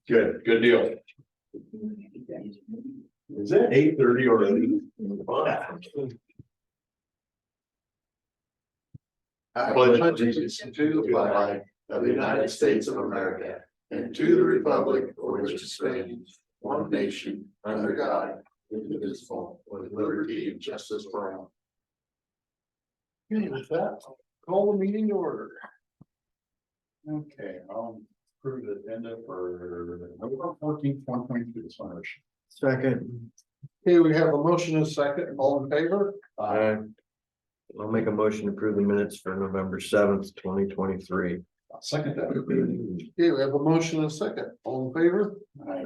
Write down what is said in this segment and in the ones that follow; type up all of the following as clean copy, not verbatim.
Good deal. Is it 8:30 already? I pledge allegiance to the flag of the United States of America and to the republic for which it stands, one nation, under God, indivisible, with liberty and justice for all. Okay, with that, call the meeting to order. Okay, I'll approve the agenda for November 14th, 2022. Second, Okay, we have a motion and a second. All in favor? I'll make a motion to approve the minutes for November 7th, 2023. I'll second that. Okay, we have a motion and a second. All in favor? Aye.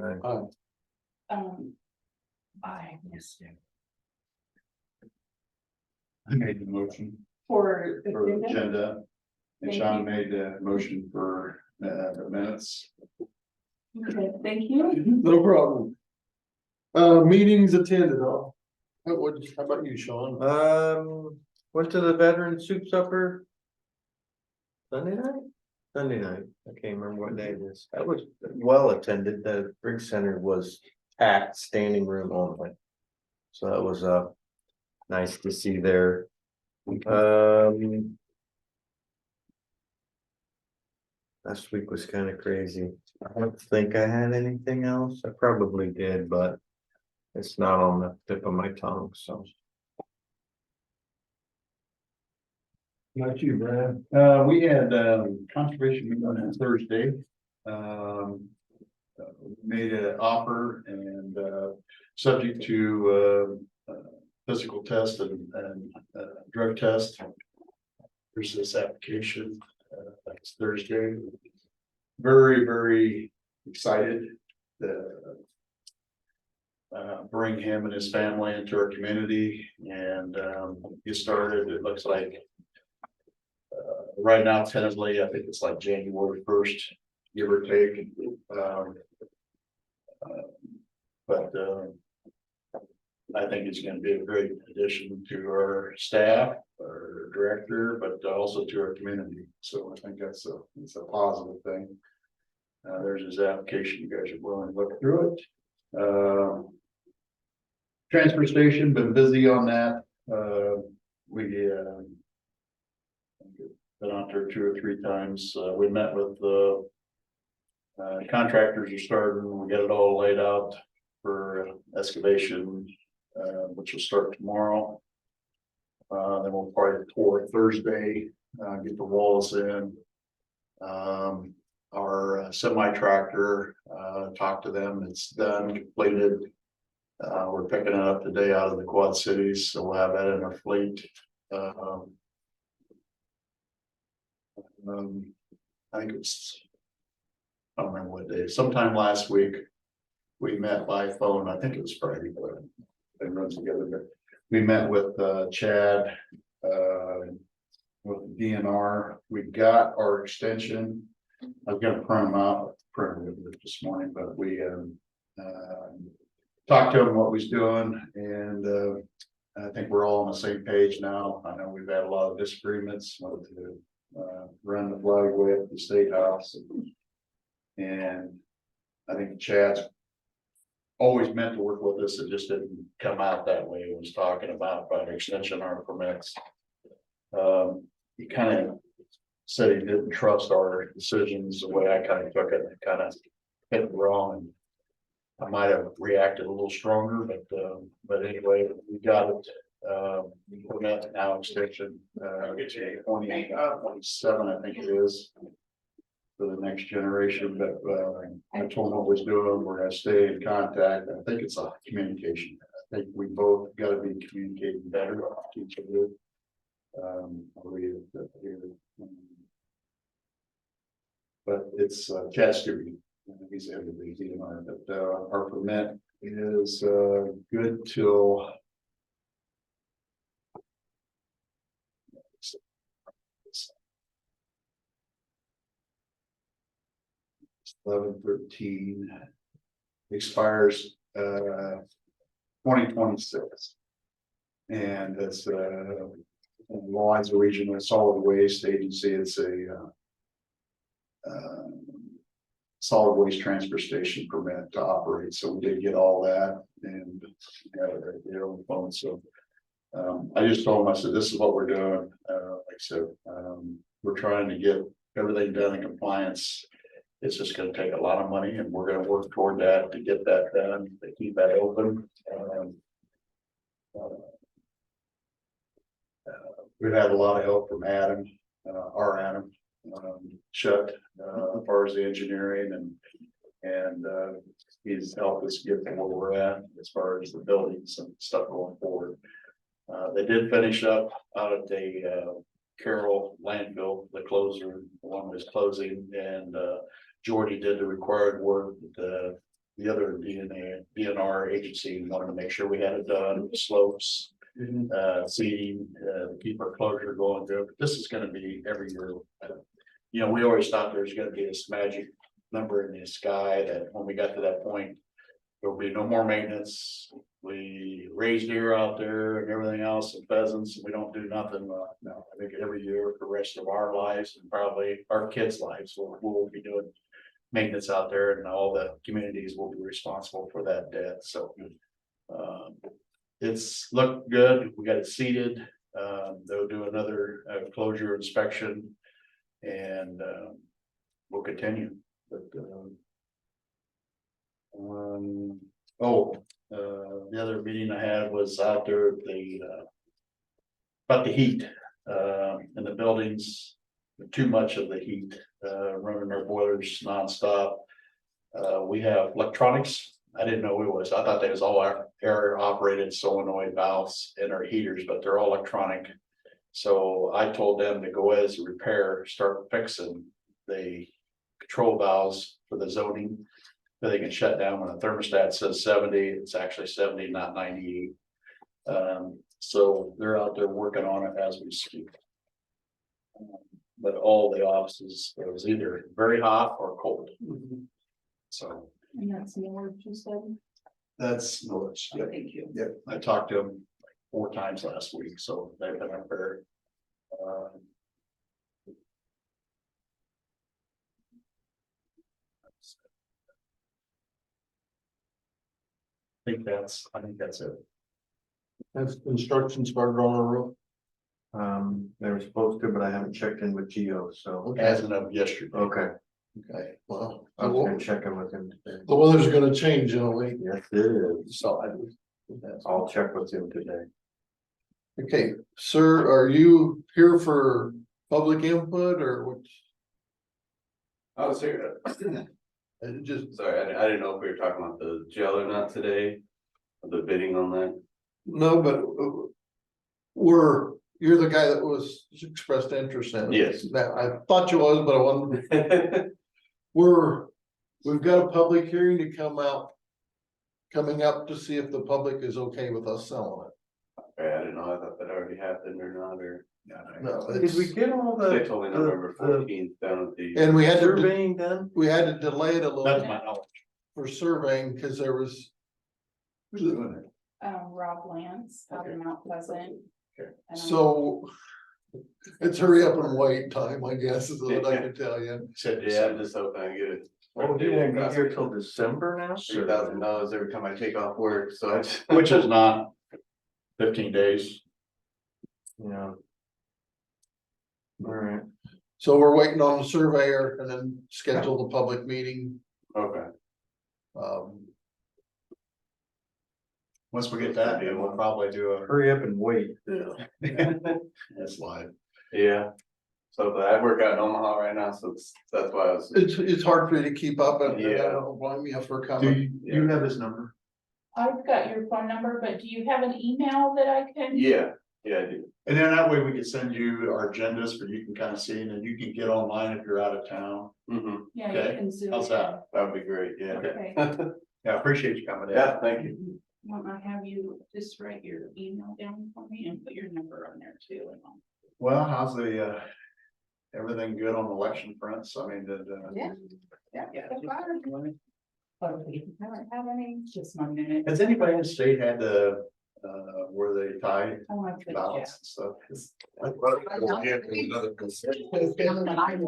I missed it. I made the motion For for the agenda, agenda. And Thank Sean you. made the motion for the minutes. okay, thank you. No problem. Meetings attended, how about you, Sean? Went to the veteran soup supper. Sunday night? Sunday night. I can't remember what day it is. That was well attended. The Briggs Center was packed, standing room only. So that was nice to see there. Last week was kind of crazy. I don't think I had anything else. I probably did, but it's not on the tip of my tongue, so. Not you, Brad. We had conservation meeting on Thursday. Made an offer and subject to physical test and drug test. There's this application next Thursday. Very, very excited to bring him and his family into our community and get started. It looks like right now, tentatively, I think it's like January 1st, give or take. But I think it's going to be a great addition to our staff, our director, but also to our community. So I think it's a positive thing. There's his application. You guys are willing to look through it. Transfer station, been busy on that. We been out there 2 or 3 times. We met with the contractors are starting. We got it all laid out for excavation, which will start tomorrow. Then we'll probably pour Thursday, get the walls in. Our semi tractor, talked to them. It's done, completed. We're picking it up today out of the Quad Cities, so we'll have that in our fleet. I think it's, I don't remember what day, sometime last week. We met by phone. I think it was Friday, but it runs together. But we met with Chad, with the DNR. We got our extension. I was gonna print them out, printed it this morning, but we talked to him what he's doing, and I think we're all on the same page now. I know we've had a lot of disagreements with the run the flag way at the state house, and I think Chad's always meant to work with us. It just didn't come out that way. He was talking about by extension our permits. He kind of said he didn't trust our decisions the way I kind of took it, and kind of hit it wrong. And I might have reacted a little stronger, but anyway, we got it. Permit now extension, 2027, I think it is, for the next generation. But I told him what we're doing. We're gonna stay in contact. I think it's a communication. I think we both got to be communicating better to each other. But it's Chad Stewart. He's everything, but our permit is good till 11/13, expires 2026, and that's Louisa Regional Solid Waste Agency. It's a solid waste transfer station permit to operate, so we did get all that and they're on the phone, so. I just told them, I said, this is what we're doing, like I said, we're trying to get everything done in compliance. It's just gonna take a lot of money and we're gonna work toward that to get that done, to keep that open. We've had a lot of help from Adam, our Adam, Chuck, as far as the engineering and he's helped us get to where we're at as far as the buildings and stuff going forward. They did finish up out at the Carroll landfill, the closer, the one was closing, and Jordy did the required work. The other DNR agency wanted to make sure we had it done, slopes, seeding, keep our closure going good. This is gonna be every year. You know, we always thought there's gonna be this magic number in the sky that when we got to that point, there will be no more maintenance. We raise deer out there and everything else and pheasants, and we don't do nothing. No, I think every year for the rest of our lives and probably our kids' lives, we'll be doing maintenance out there, and all the communities will be responsible for that debt. So it's looked good. We got it seeded. They'll do another closure inspection and we'll continue. But the other meeting I had was out there at the about the heat in the buildings, too much of the heat, running our boilers nonstop. We have electronics. I didn't know it was. I thought they was all air operated solenoid valves in our heaters, but they're all electronic. So I told them to go as a repair, start fixing the control valves for the zoning. So they can shut down when a thermostat says 70, it's actually 70, not 98. So they're out there working on it as we speak. But all the offices, it was either very hot or cold. So. And that's more just said. That's Norwich. Yep. Thank you. Yep. I talked to them like 4 times last week, so they've been up there. I think that's it. Has construction started on the roof? They were supposed to, but I haven't checked in with Geo, so. As of yesterday. Okay, Okay. Well, I was gonna check in with him today. the weather's gonna change in a week. Yes, it is. So I'll check with him today. Okay, sir, are you here for public input or what? I was here, Just, sorry, I didn't know if we were talking about the jail or not today, the bidding on that. no, but you're the guy that was expressed interest in it. Yes. Now, I thought you was, but I wasn't. We've got a public hearing to coming up to see if the public is okay with us selling it. I didn't know, I thought that already happened or not, or. No, Did we get all the? They told me November 14th down at the. and we had to, Surveying done? we had to delay it a that's little my knowledge. for surveying because there was. Who's doing it? Rob Lance out of Mount Pleasant. Okay. And, So it's hurry up and wait time, I guess, is what I can tell you. Said Yeah, I'm just hoping I get it. Oh, you won't be here till December now? $3,000 every time I take off work, so I just. which is not 15 days. Yeah. All right. So we're waiting on the surveyor and then schedule the public meeting. Okay, Once we get that, then we'll probably do a. Hurry up and wait. That's live. yeah. So but I work out in Omaha right now, so that's why I was. it's hard for you to keep up and I Yeah. don't blame you for Do coming. you have his number? I've got your phone number, but do you have an email that I can? Yeah, I do. And then that way we can send you our agendas for you can kind of see, and then you can get online if you're out of town. Yeah, Okay, you can zoom. how's that? That would be great, yeah. Okay. Yeah, I appreciate you coming in. Yeah, thank you. Want to have you just write your email down for me and put your number on there too? And I'll- Well, how's the, everything good on the election fronts? I mean, Yeah. So far. Okay, I don't have any, just 1 minute. has anybody in the state had the, where they tie Oh, that's good, ballots and stuff. yeah.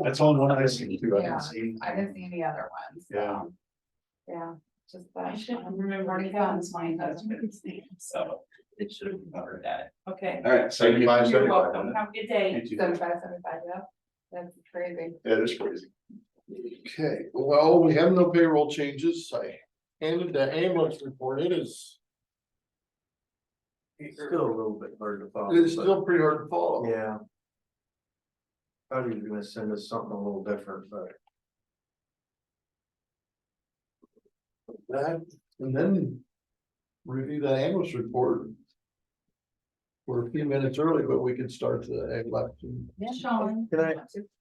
That's only one I see too, I Yeah, didn't see. I didn't see any other ones. So, Yeah. yeah, just I that. should remember Kevin's my husband's name, so it should have covered that. Okay. All right, 75, You're 75. welcome. Have a good day. You too. 75, yeah. That's crazy. Yeah, that's crazy. Okay, well, we have no payroll changes. I handed the ambulance report. It is, It's still a little bit hard to follow. it's but- still pretty hard to follow. Yeah. Thought he was gonna send us something a little different, but That, and then review that ambulance report. We're a few minutes early, but we can start the election. Sean. Can I-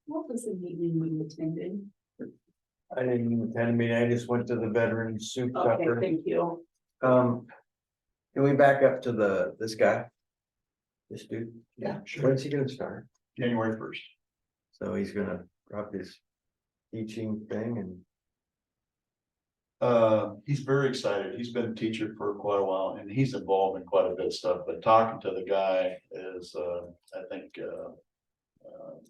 What was the meeting we attended? I didn't even attend a meeting. I just went to the veteran soup Okay, supper. thank you. Can we back up to this guy? This dude? Yeah, When's he gonna start? January 1st. So he's gonna drop his teaching thing and. He's very excited. He's been a teacher for quite a while and he's involved in quite a bit of stuff, but talking to the guy is, I think, the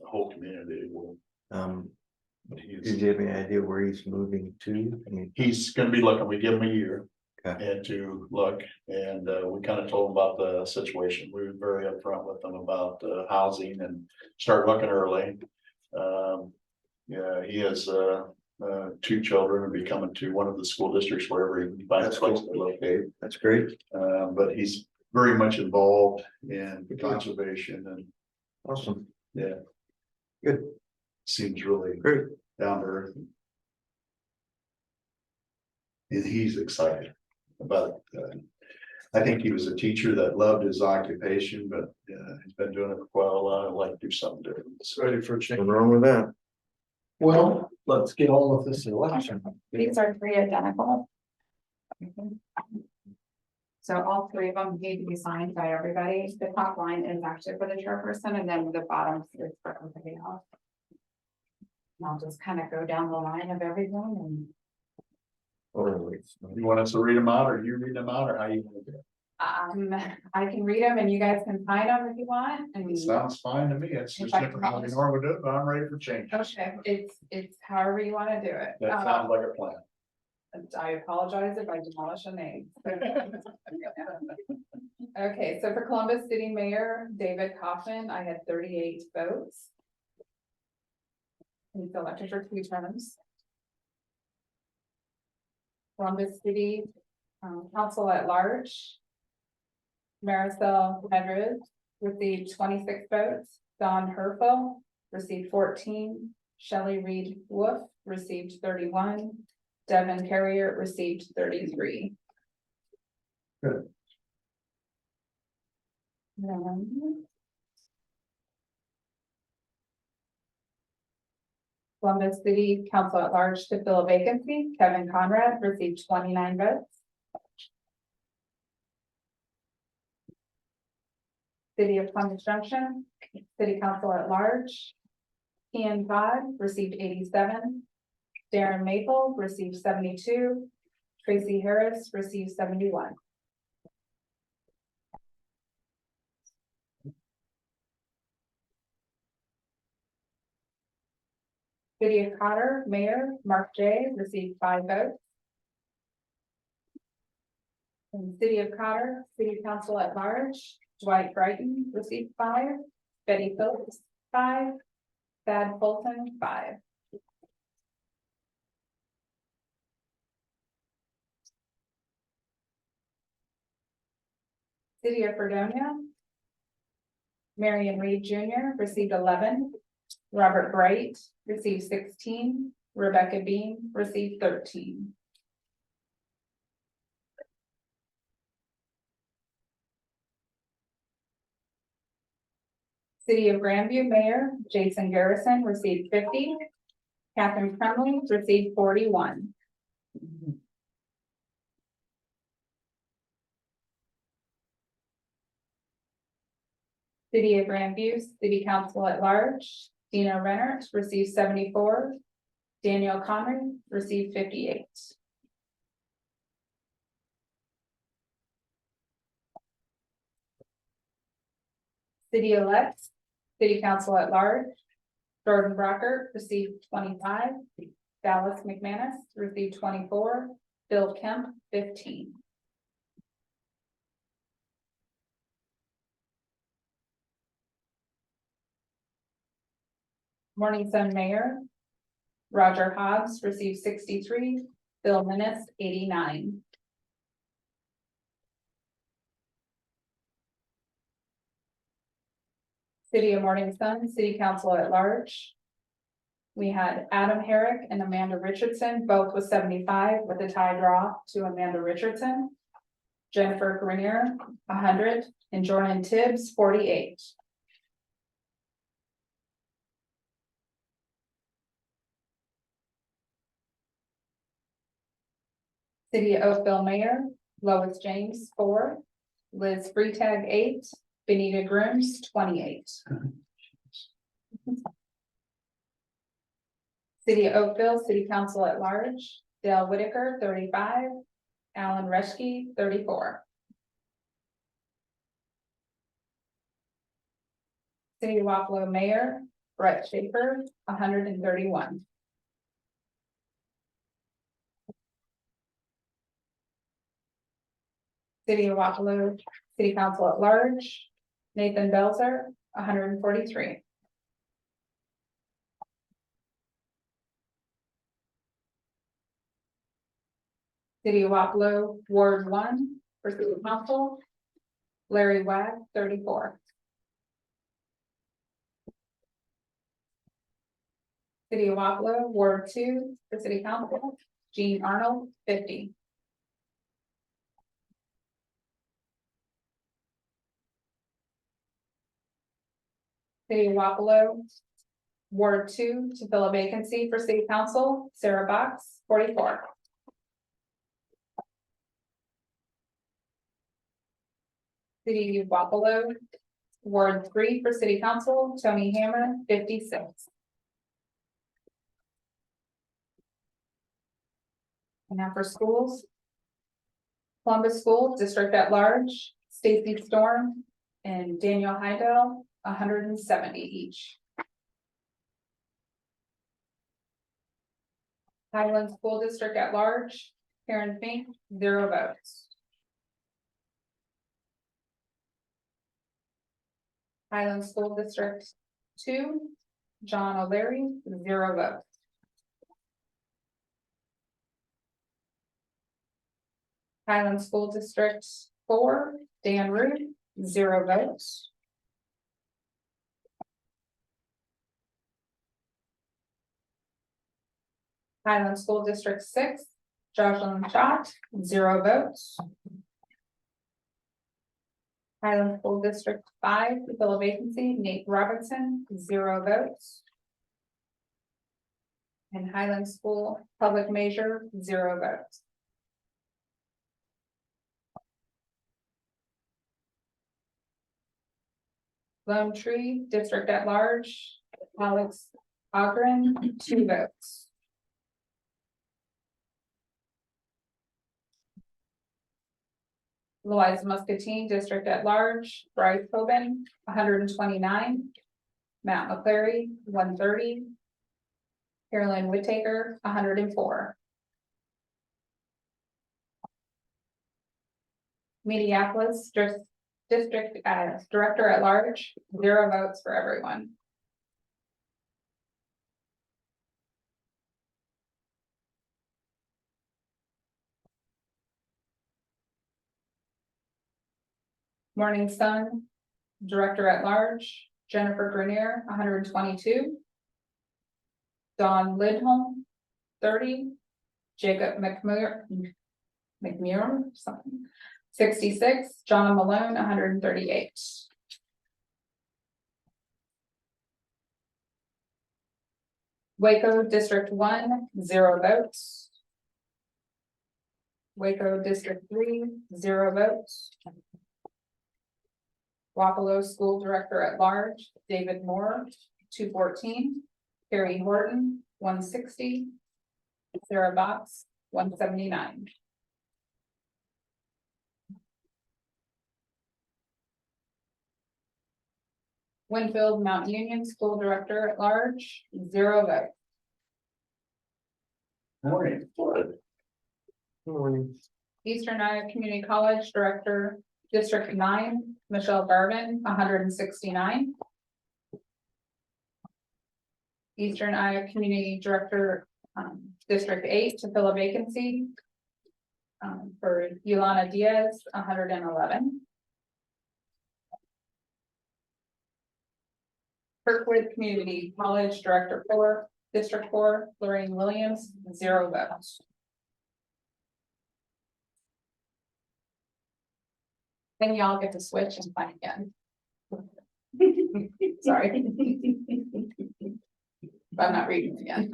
whole community will. But Did you have any idea where he's moving to? I mean, he's gonna be looking, we give him a year. Okay. And to look, and we kind of told him about the situation. We were very upfront with them about housing and start looking early. Yeah, he has 2 children and be coming to one of the school districts wherever he can find a That's place cool. to locate. that's great. But he's very much involved in conservation and Awesome. yeah, Good. seems really Great. down to earth. And he's excited about I think he was a teacher that loved his occupation, but he's been doing it for quite a while. I'd like to do something different. It's ready for change. Nothing wrong with that. Well, let's get on with this election. These are 3 identical. So all 3 of them need to be signed by everybody. The top line is actually for the chairperson and then the bottom is for everybody else. And I'll just kind of go down the line of everyone Oh, wait. You want us to read them out or you read them out or how you want to do and I can read them and you guys can sign them if you want. And it? Sounds fine to me. It's just different how we normally do it, but I'm ready for change. okay, it's however you want to do it. That sounds like a plan. I apologize if I demolish a name. Okay, so for Columbus City Mayor, David Kaufman, I had 38 votes. He's elected for 2 terms. Columbus City Council at Large. Marisol Medrez received 26 votes. Don Herfel received 14. Shelley Reed Wolf received 31. Devin Carrier received 33. Good. Columbus City Council at Large to fill a vacancy, Kevin Conrad received 29 votes. City of Columbus Junction, City Council at Large. Ian Todd received 87. Darren Maple received 72. Tracy Harris received 71. City of Cotter, Mayor Mark J. received 5 votes. In the City of Cotter, City Council at Large, Dwight Brighton received 5. Betty Phillips, 5. Thad Fulton, 5. City of Fredonia. Marion Reed Jr. received 11. Robert Bright received 16. Rebecca Bean received 13. City of Grandview Mayor Jason Garrison received 50. Catherine Crumley received 41. City of Grandview City Council at Large, Dino Rennert received 74. Daniel Connery received 58. City-elect, City Council at Large. Jordan Brockert received 25. Dallas McManus received 24. Bill Kemp 15. Morning Sun Mayor. Roger Hobbs received 63. Bill Minnis 89. City of Morning Sun, City Council at Large. We had Adam Herrick and Amanda Richardson, both with 75, with a tie draw to Amanda Richardson. Jennifer Grenier, 100, and Jordan Tibbs, 48. City of Oakville Mayor, Lois James, 4, Liz Freetag, 8, Benita Grooms, 28. City of Oakville, City Council at Large, Dale Whitaker, 35, Alan Reschke, 34. City of Wapello Mayor, Brett Schaefer, 131. City of Wapello, City Council at Large, Nathan Belzer, 143. City of Wapello, Ward 1, for City Council, Larry Wag, 34. City of Wapello, Ward 2, for City Council, Gene Arnold, 50. City of Wapello, Ward 2, to fill a vacancy for City Council, Sarah Box, 44. City of Wapello, Ward 3, for City Council, Tony Hammer, 56. And now for schools. Columbus School District at Large, Stacy Storm and Daniel Heidel, 170 each. Highland School District at Large, Karen Fink, 0 votes. Highland School District 2, John O'Leary, 0 votes. Highland School District 4, Dan Root, 0 votes. Highland School District 6, Jocelyn Schott, 0 votes. Highland School District 5, to fill a vacancy, Nate Robertson, 0 votes. And Highland School Public Measure, 0 votes. Lone Tree District at Large, Alex Ogren, 2 votes. Louisa Muscatine District at Large, Bryce Hoban, 129. Matt McClary, 130. Carolyn Whittaker, 104. Minneapolis District Director at Large, 0 votes for everyone. Morning Sun Director at Large, Jennifer Grenier, 122. Don Lidholm, 30. Jacob McMurray, something, 66. John Malone, 138. Waco District 1, 0 votes. Waco District 3, 0 votes. Wapello School Director at Large, David Moore, 214. Carrie Horton, 160. Sarah Box, 179. Winfield Mount Union School Director at Large, 0 votes. Morning. Morning. Eastern Iowa Community College Director, District 9, Michelle Garvin, 169. Eastern Iowa Community Director, District 8 to fill a vacancy. For Yolanda Diaz, 111. Kirkwood Community College Director 4, District 4, Lorraine Williams, 0 votes. Then y'all get to switch and find again. Sorry. I'm not reading again.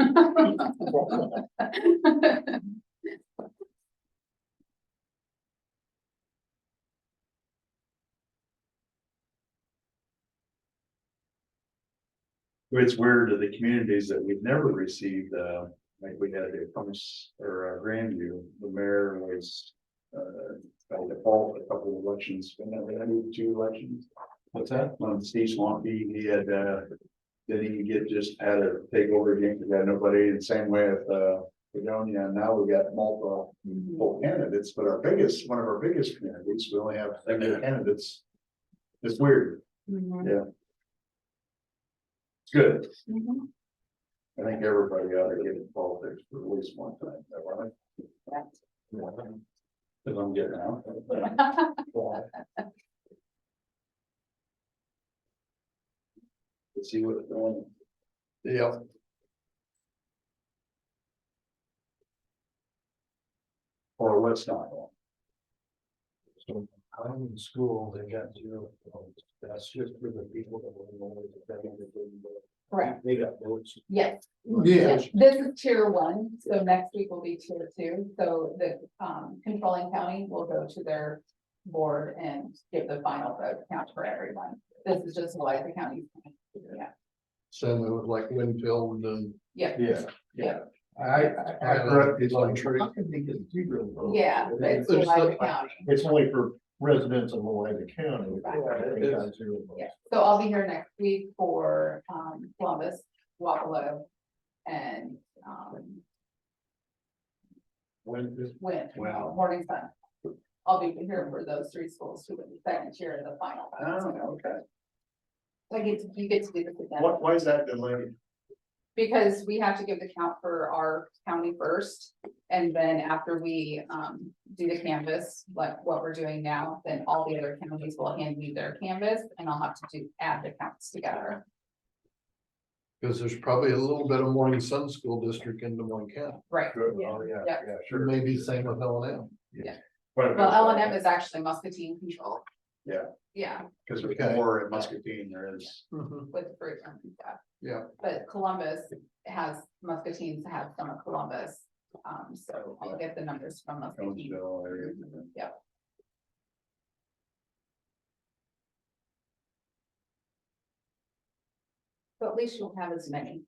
It's weird to the communities that we've never received, like we had a Thomas or Grandview, the mayor was. By default, a couple of elections, but now we had 2 elections. What's that? On Steve Swampy, he had, then he just had to take over again, because we had nobody, and same way with, Fredonia, and now we got multiple candidates, but one of our biggest communities, we only have 3 candidates. It's weird, Mhm. it's good, Mhm. I think everybody ought to get in politics for at least one time, is that right? Cause I'm getting out. Let's see what it's doing. Yeah. Or what's not on. So I'm in school, they got 0 votes. That's just for the people that were only defending the didn't vote. Correct. They got votes. Yes. Yeah. This is tier 1, so next week will be tier 2, so the controlling county will go to their board and give the final vote count for everyone. This is just why the county. Yeah, Same with like Winfield and. yeah, Yeah. I grew up, it's like, how can they get 0 votes? yeah, it's There's Louisa the- County. It's only for residents of Louisa County. Right. They got 0 votes. Yeah, so I'll be here next week for Columbus, Wapello, and When, Wow. Morning Sun. I'll be here for those 3 schools who will be second tier in the final. Oh, okay. You get to do this again. Why is that delayed? Because we have to give the count for our county first, and then after we do the canvas, like what we're doing now, then all the other counties will hand me their canvas, and I'll have to add the counts together. Cause there's probably a little bit of Morning Sun School District in Des Moines County. Right. good, Yeah. oh, yeah, Yeah. yeah, Sure. sure. Maybe same with L&M. Well, L&M is actually Muscatine control. Yeah. Yeah, Cause Okay. before at Muscatine, there is, with fruit and stuff. Yeah. But Columbus has, Muscatine has some of Columbus, so I'll get the numbers from Muscatine. Jonesville area. Yeah. So at least you'll have as many.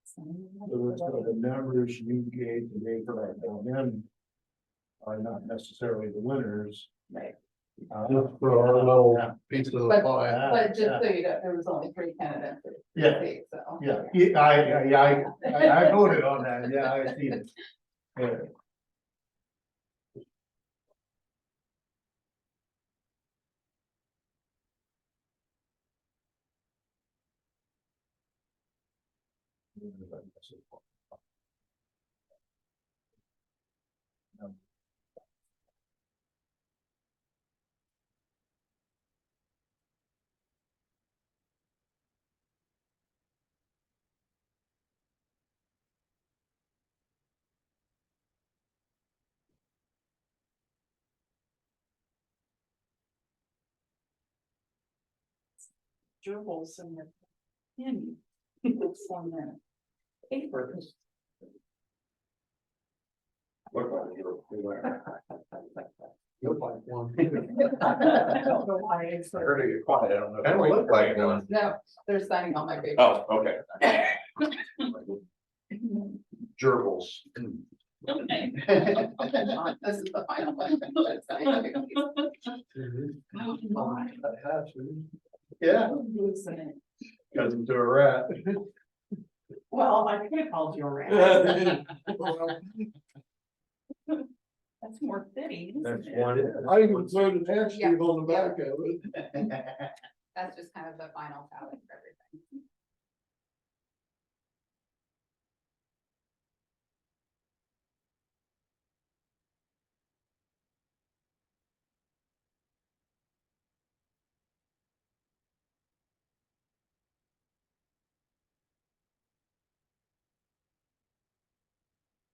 So it's the numbers you gave today for that L&M are not necessarily the winners. Right. Just for our little piece of the But- pie. But just so you know, there was only 3 candidates. for the Yeah. seat, so. I voted on that, yeah, I see it. Yeah. Gerbils and the pin. It's on the paper. Look like Look like one. I don't know why it's. I heard it get quiet, I don't know. Kind of look like one. No, they're signing all my papers. Oh, okay. Gerbils. Okay. This is the final one. Oh, my. Yeah, Losing it. cousin to a rat. Well, I could have called you a rat. That's more fitting, That's isn't it? one. I even voted hashtag Yeah. on the back of it. That's just kind of the final tally for everything.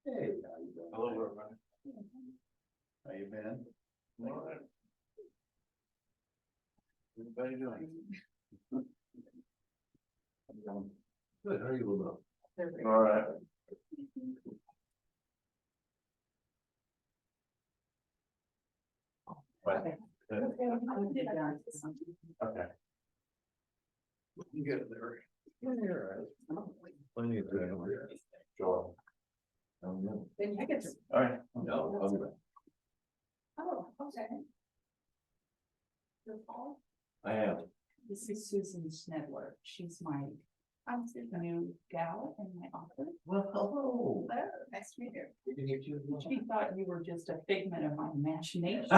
Hey, how you doing? Hello, How you been? Everybody doing? Good, how you doing? All right. Okay. Okay. You get it there. Plenty of time. Sure. Then you get. All right. No, I'll do that. Oh, okay. Your fault. I am. This is Susan Schnedler. She's my new gal in my office. Well, hello. Hello, nice to meet you. She thought you were just a figment of my imagination.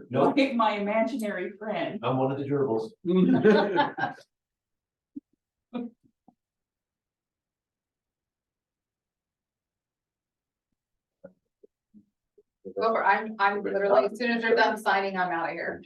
No, Like my imaginary friend. I'm one of the gerbils. Go for, I'm literally, as soon as you're done signing, I'm out of here.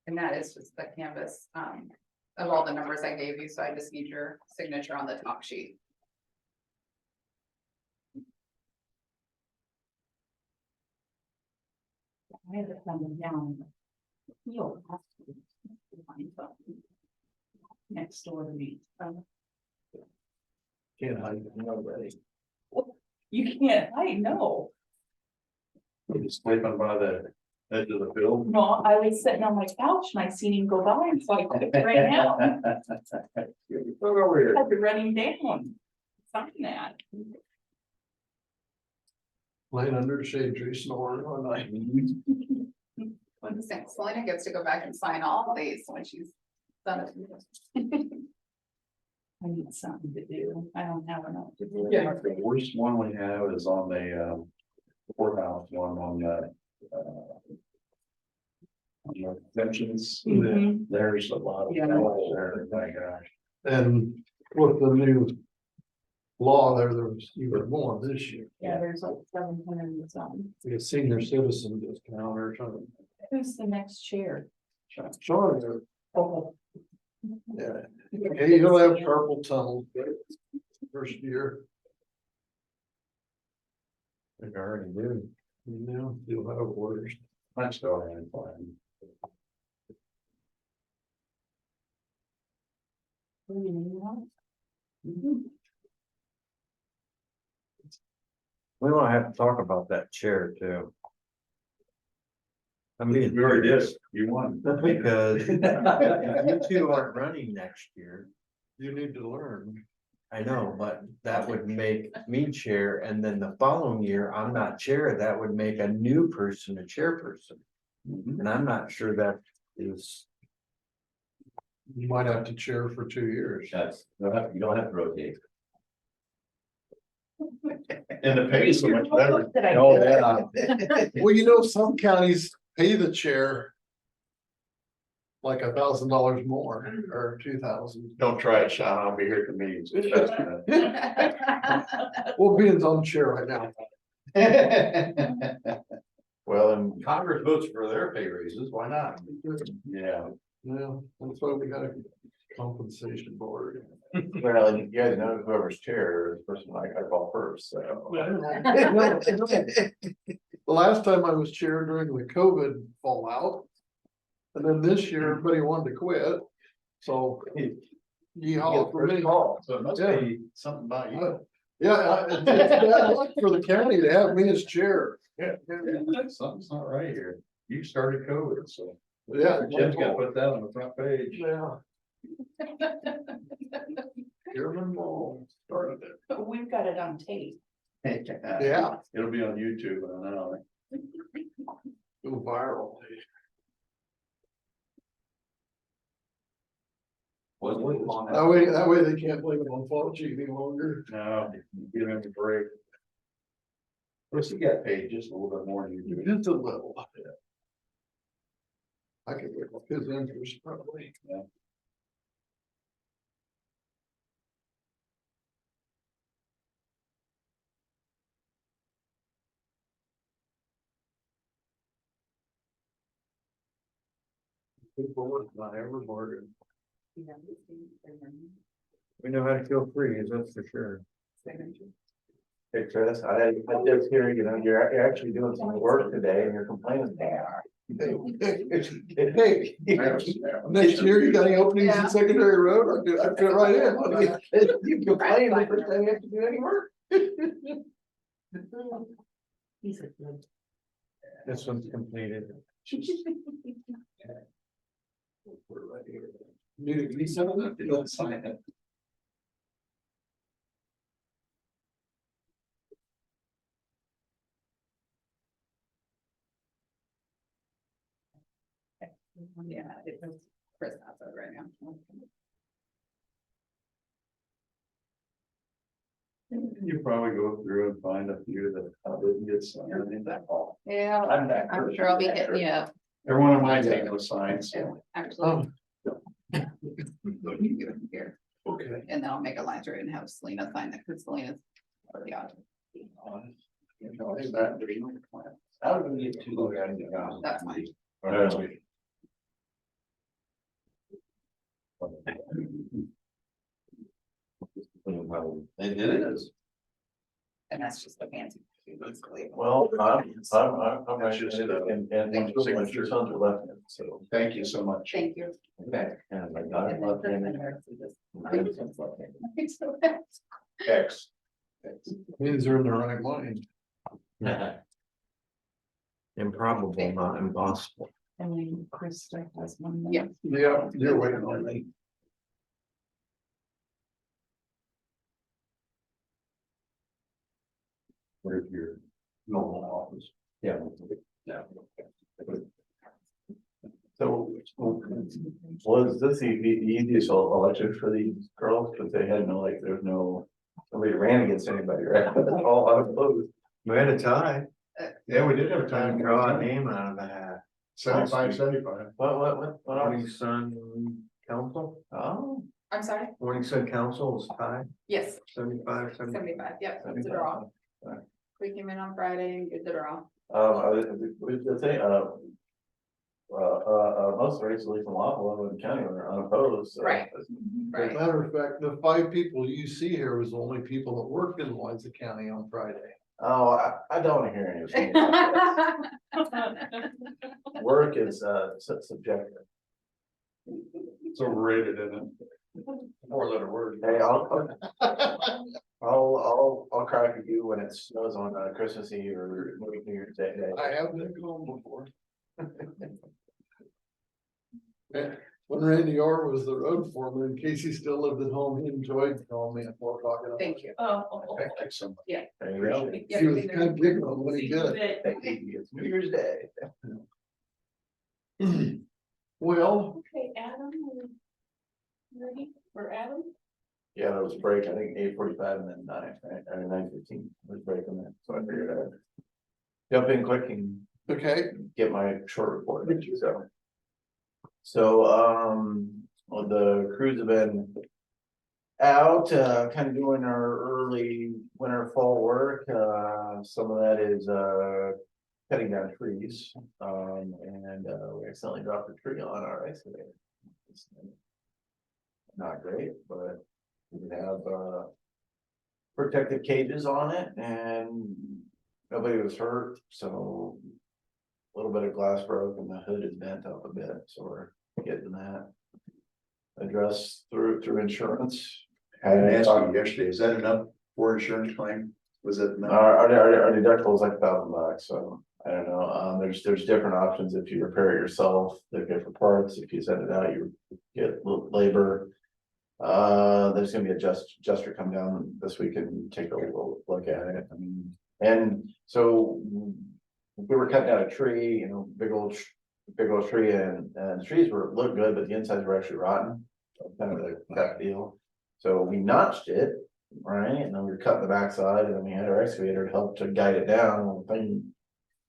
And that is just the canvas, of all the numbers I gave you, so I just need your signature on the top sheet. I had to come down. You'll have to find something next door to me. Can't hide it, nobody. You can't, I know. You're sleeping by the edge of the field. No, I was sitting on my couch and I seen him go by, and so I took it right now. Look over here. I had to run him down. Sign that. Laying under the shade tree snoring all night. When Selena gets to go back and sign all of these when she's done it. I need something to do. I don't have enough to do. Yeah, the worst one we have is on the courthouse one on the exemptions. Mhm. There's a lot of. Yeah. There, my gosh. And with the new law there was even more this year. Yeah, there's like 700 and something. The senior citizen discount or something. Who's the next chair? Sorry, Oh. yeah, hey, you'll have carpal tunnel first year, I already do. you know, you'll have orders. I'm still having fun. We won't have to talk about that chair too. I mean, We already did. You won. because you two aren't running next year. You need to learn. I know, but that would make me chair, and then the following year, I'm not chair, that would make a new person a chairperson. And I'm not sure that is, You might have to chair for 2 years. Yes, you don't have to rotate. And the pay is so much better. That I Oh, did. yeah. Well, you know, some counties pay the chair like $1,000 more or 2,000. Don't try it, Sean. I'll be here at the meetings. Well, Ben's on the chair right now. Well, and Congress votes for their pay raises, why not? yeah, Yeah, that's why we got a compensation board. Well, and you guys know whoever's chair, this person I call first, so. The last time I was chair during the COVID fallout. And then this year, everybody wanted to quit, so. Yeehaw for me. So it must be something about you. It's bad luck for the county to have me as chair. Yeah, something's not right here. You started COVID, so. Yeah. Jim's gotta put that on the front page. Yeah. Chairman Wall started it. But we've got it on tape. Yeah. It'll be on YouTube, I know. Go viral. That way they can't blame it on Fauci any longer. No, give him a break. Of course, he got paid just a little bit more than you do. Just a little. I could get his interest probably. Yeah. People would not ever bargain. We know how to feel free, that's for sure. Hey Chris, I just hear, you know, you're actually doing some work today and you're complaining. Hey, next year you got any openings in secondary road? I'd fit right in. You complain the first time you have to do any work. He's a good. This one's completed. We're right here. Need a lease on that? You don't sign it. Yeah, it was Chris outside right now. You probably go through and find a few that didn't get signed in that fall. Yeah, I'm sure I'll be hitting you up, Everyone on my team was signed, so. actually. Here, Okay. and then I'll make a line through it and have Selena sign it, because Selena's already on. How do we get to? That's mine. And it is. And that's just the fancy. Basically. Well, I'm That's right, just, and one signature. your sons are left, so. Thank you so much. Thank you. Okay. And my And daughter then loved Chris him. and Eric do this. X. Means they're in the right mind. Improbable, not impossible. And then Chris still has one. more. Yeah. Yeah, you're waiting on me. Where's your normal office? Yeah. Yeah. So, was this the easiest election for these girls, because they had no, like, there's no, nobody ran against anybody, right? All unopposed. We had a tie. Yeah, we did have a Time time. to draw a name out of the hat. 75. What? Morning Sun Council, Oh. I'm sorry, Morning Sun Council was tied, yes, 75. 75, yep, it's a draw. We came in on Friday and did the draw. I was the thing, most races, at least in Wapello County, are unopposed. So. Right. As Right. a matter of fact, the 5 people you see here was the only people that worked in Louisa County on Friday. Oh, I don't want to hear any of it. Work is subjective. It's overrated, isn't it? 4-letter word. Hey, I'll cry for you when it snows on Christmas Eve or New Year's Day. I have been home before. Yeah, when Randy Orr was the road foreman, in case he still lived at home, he enjoyed calling me at 4 o'clock. in the Thank you. Thank you so much. There you go. morning. He was kind of giggling when he did Hey, it's New Year's Day. it. Well, Okay, Adam. Ready for Adam? Yeah, there was a break, I think 8:45 and then 9, right? Or 9:15 was breaking there, so I figured I'd jump in quick and okay, get my short report. So, well, the crews have been out, kind of doing our early winter fall work. Some of that is, cutting down trees. And we accidentally dropped a tree on our excavator. It's not great, but we have, protective cages on it and nobody was hurt, so. A little bit of glass broke and the hood is bent up a bit, so we're getting that addressed through insurance. I asked you yesterday, is that enough for insurance claim? Was it? Our deductible is like $1,000, so I don't know, there's different options. If you repair it yourself, they're good for parts. If you send it out, you get labor. There's gonna be a adjuster come down this week and take a look at it. I mean, and so we were cutting down a tree, you know, big old tree, and the trees looked good, but the insides were actually rotten. So kind of that deal. So we notched it, right, and then we were cutting the backside, and then we had our excavator to help to guide it down. And the thing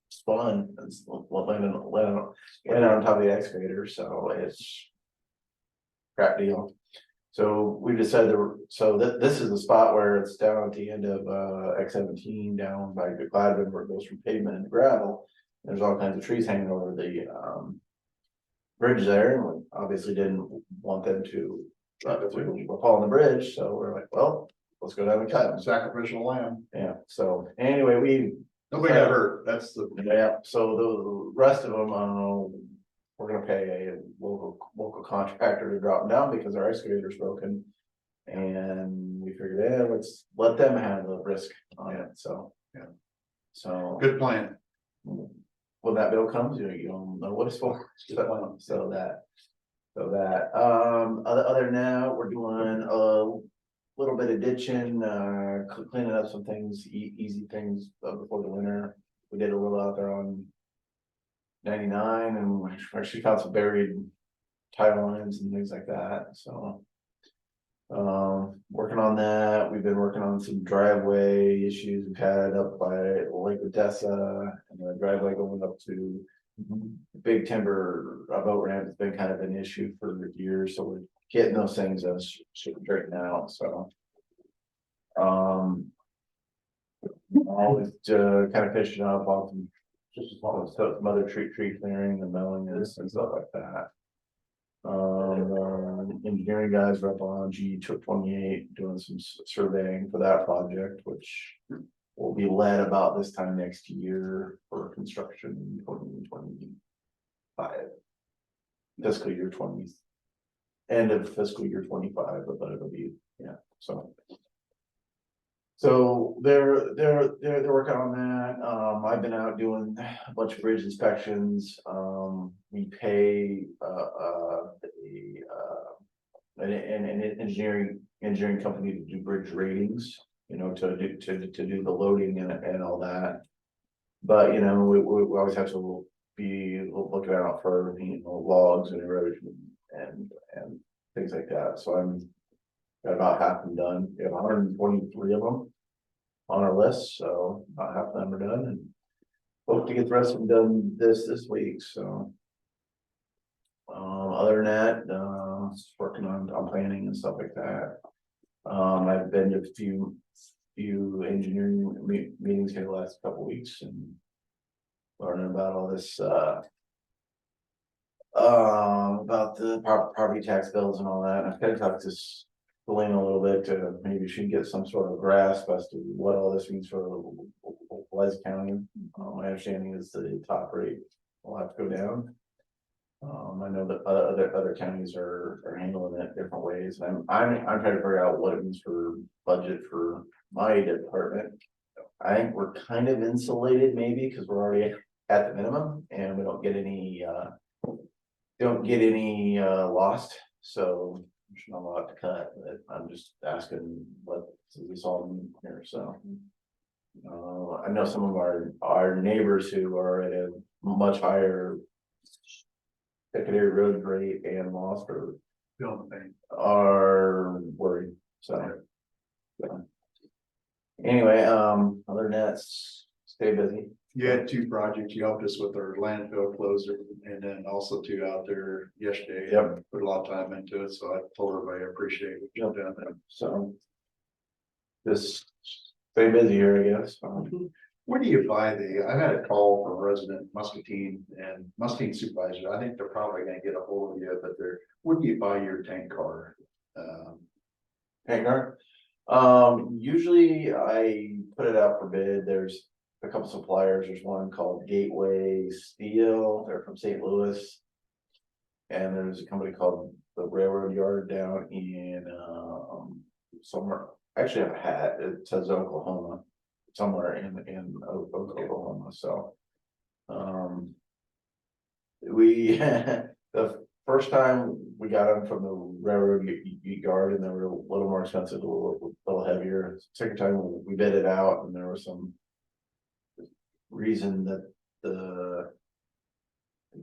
spun and landed on top of the excavator, so it's crap deal. So we decided this is the spot where it's down at the end of X17 down by Gladwin, where it goes from pavement into gravel. There's all kinds of trees hanging over the bridge there, and we obviously didn't want them to fall on the bridge, so we're like, well, let's go down and cut them. Sacrificial lamb. Yeah, so anyway, Nobody got hurt. That's the. yeah, so the rest of them, I don't know, we're gonna pay a local contractor to drop them down because our excavator's broken. And we figured, yeah, let's let them have the risk on it, so. Yeah. So. Good plan. When that bill comes, you don't know what it's for, so that, other than that, we're doing a little bit of ditching, cleaning up some things, easy things before the winter. We did a little out there on 99, and we actually found some buried tile lines and things like that, so. Working on that. We've been working on some driveway issues we've had up by Lake Odessa, and the driveway going up to Big Timber boat ramp has been kind of an issue for years, so we're getting those things straightened out, so. Always kind of fishing up on some other tree clearing and mowing and stuff like that. Engineering guys are up on G28 doing some surveying for that project, which will be led about this time next year for construction in 2025. Fiscal year 20, end of fiscal year 25, but it'll be, yeah, so. So they're working on that. I've been out doing a bunch of bridge inspections. We pay an engineering company to do bridge ratings, you know, to do the loading and all that. But you know, we always have to be looking out for, you know, logs and erosion and things like that. So I'm got about half of them done. We have 123 of them on our list, so about half of them are done, and hope to get the rest of them done this week. So other than that, just working on planning and stuff like that. I've been to a few engineering meetings here the last couple of weeks and learning about all this about the property tax bills and all that. I've kind of talked to Selena a little bit to maybe she can get some sort of grasp as to what all this means for Louisa County. My understanding is the top rate will have to go down. I know that other counties are handling it different ways. I'm trying to figure out what it means for budget for my department. I think we're kind of insulated maybe because we're already at the minimum and we don't get any lost. So there's not a lot to cut. But I'm just asking what this all mean here. So I know some of our neighbors who are at a much higher secondary road rate and loss are worried. So anyway, other than that, stay busy. You had 2 projects. You helped us with our landfill closer and then also 2 out there yesterday. Yep. Put a lot of time into it. So I told everybody I appreciate what you've done. So just stay busy here, I guess. Where do you buy I had a call from a resident Muscatine and Muscatine Supervisor. I think they're probably gonna get a hold of you, but where do you buy your tank car? Tank car? Usually I put it out for bid. There's a couple suppliers. There's one called Gateway Steel. They're from St. Louis. And there's a company called the Railroad Yard down in somewhere actually have a hat, it says Oklahoma, somewhere in Oklahoma, so. We, the first time we got them from the railroad yard and they were a little more expensive, a little heavier. Second time we bid it out and there was some reason that the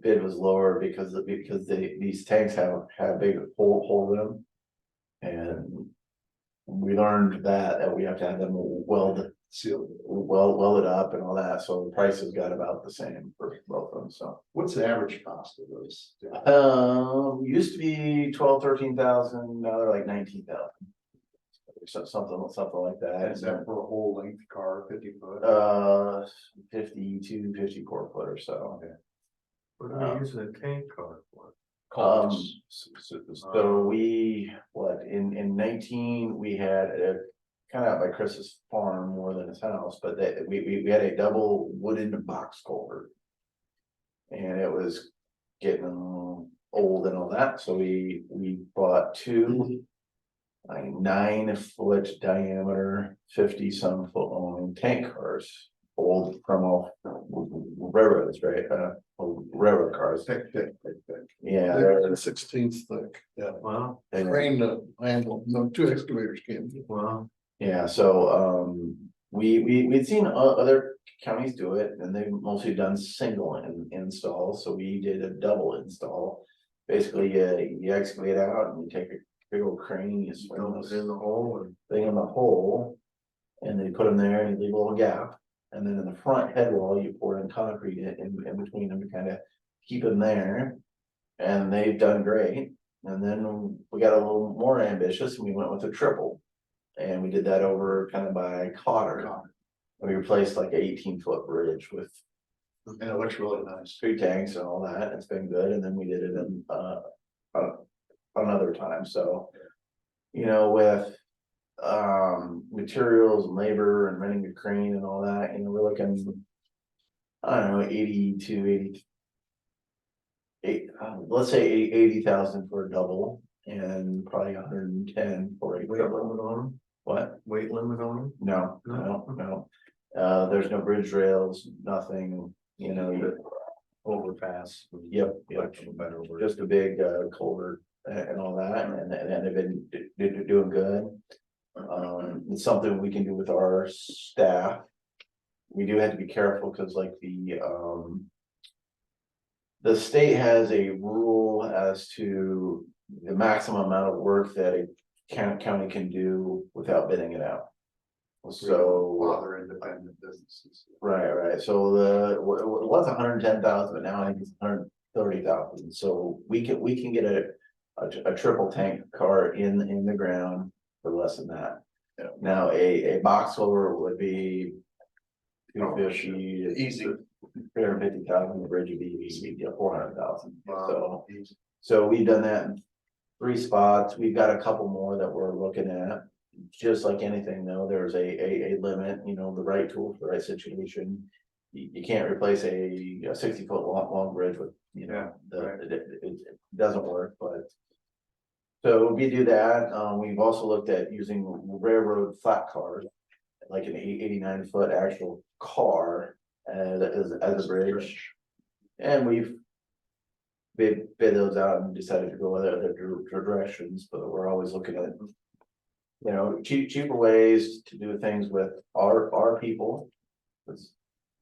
bid was lower because these tanks have big hole in them. And we learned that we have to have them welded up and all that, so the prices got about the same for both of them, so. What's the average cost of those? Used to be 12,000-13,000, now they're like 19,000. So something like that. Is that for a whole length car, 50 foot? 54 foot or so. Okay. What are we using a tank car for? So we, in 19, we had a kind of out by Chris's farm more than his house, but that we had a double wooden box culvert. And it was getting old and all that, so we bought two 9-foot diameter, 50-some foot long tank cars, old from off railroads, right? Railroad cars. Thick. Yeah, They're they're 16th thick, yeah. Wow, Crane to handle, no, 2 excavators can. wow. yeah, so we'd seen other counties do it, and they've mostly done single install, so we did a double install. Basically, you excavate out and you take a big old crane, you swing Dump those it in the hole and. thing in the hole. And then you put them there and you leave a little gap, and then in the front head wall, you pour in concrete in between them to kind of keep them there. And they've done great, and then we got a little more ambitious and we went with a triple. And we did that over kind of by Cotter. We replaced like 18-foot bridge with And it looks really nice. 3 tanks and all that, it's been good, and then we did it in another time, so. You know, with materials and labor and renting a crane and all that, you know, we're looking, I don't know, 80 to 88, let's say 80,000 for a double, and probably 110 for a Weight triple. limit on them? What? Weight limit on them? No. There's no bridge rails, nothing, you know. Overpass. Yep, Better word. just a big culvert and all that, and they've been doing good. It's something we can do with our staff. We do have to be careful, because like the state has a rule as to the maximum amount of work that a county can do without bidding it out. So, Other independent businesses. right, so it was 110,000, but now I think it's 130,000, so we can get a triple tank car in the ground for less than that. Yeah. Now, a box culvert would be 250, Easy. 350,000, the bridge would be 400,000, so. Easy. So we've done that in 3 spots, we've got a couple more that we're looking at. Just like anything though, there's a limit, you know, the right tool for the right situation. You can't replace a 60-foot long bridge with, you know, it doesn't work, but. So we do that, we've also looked at using railroad flat cars, like an 89-foot actual car as a bridge. And we've bid those out and decided to go other directions, but we're always looking at, you know, cheaper ways to do things with our people.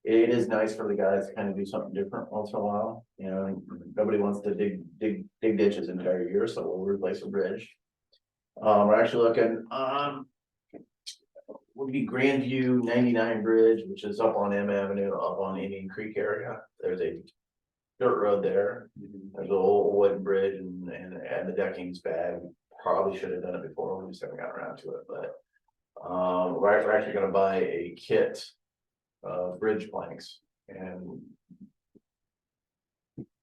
It is nice for the guys to kind of do something different once in a while, you know, nobody wants to dig ditches an entire year, so we'll replace a bridge. We're actually looking, would be Grandview 99 Bridge, which is up on M Avenue, up on Indian Creek area. There's a dirt road there. There's a old wooden bridge and the decking's bad. We probably should have done it before, we just haven't got around to it, but. We're actually gonna buy a kit of bridge planks and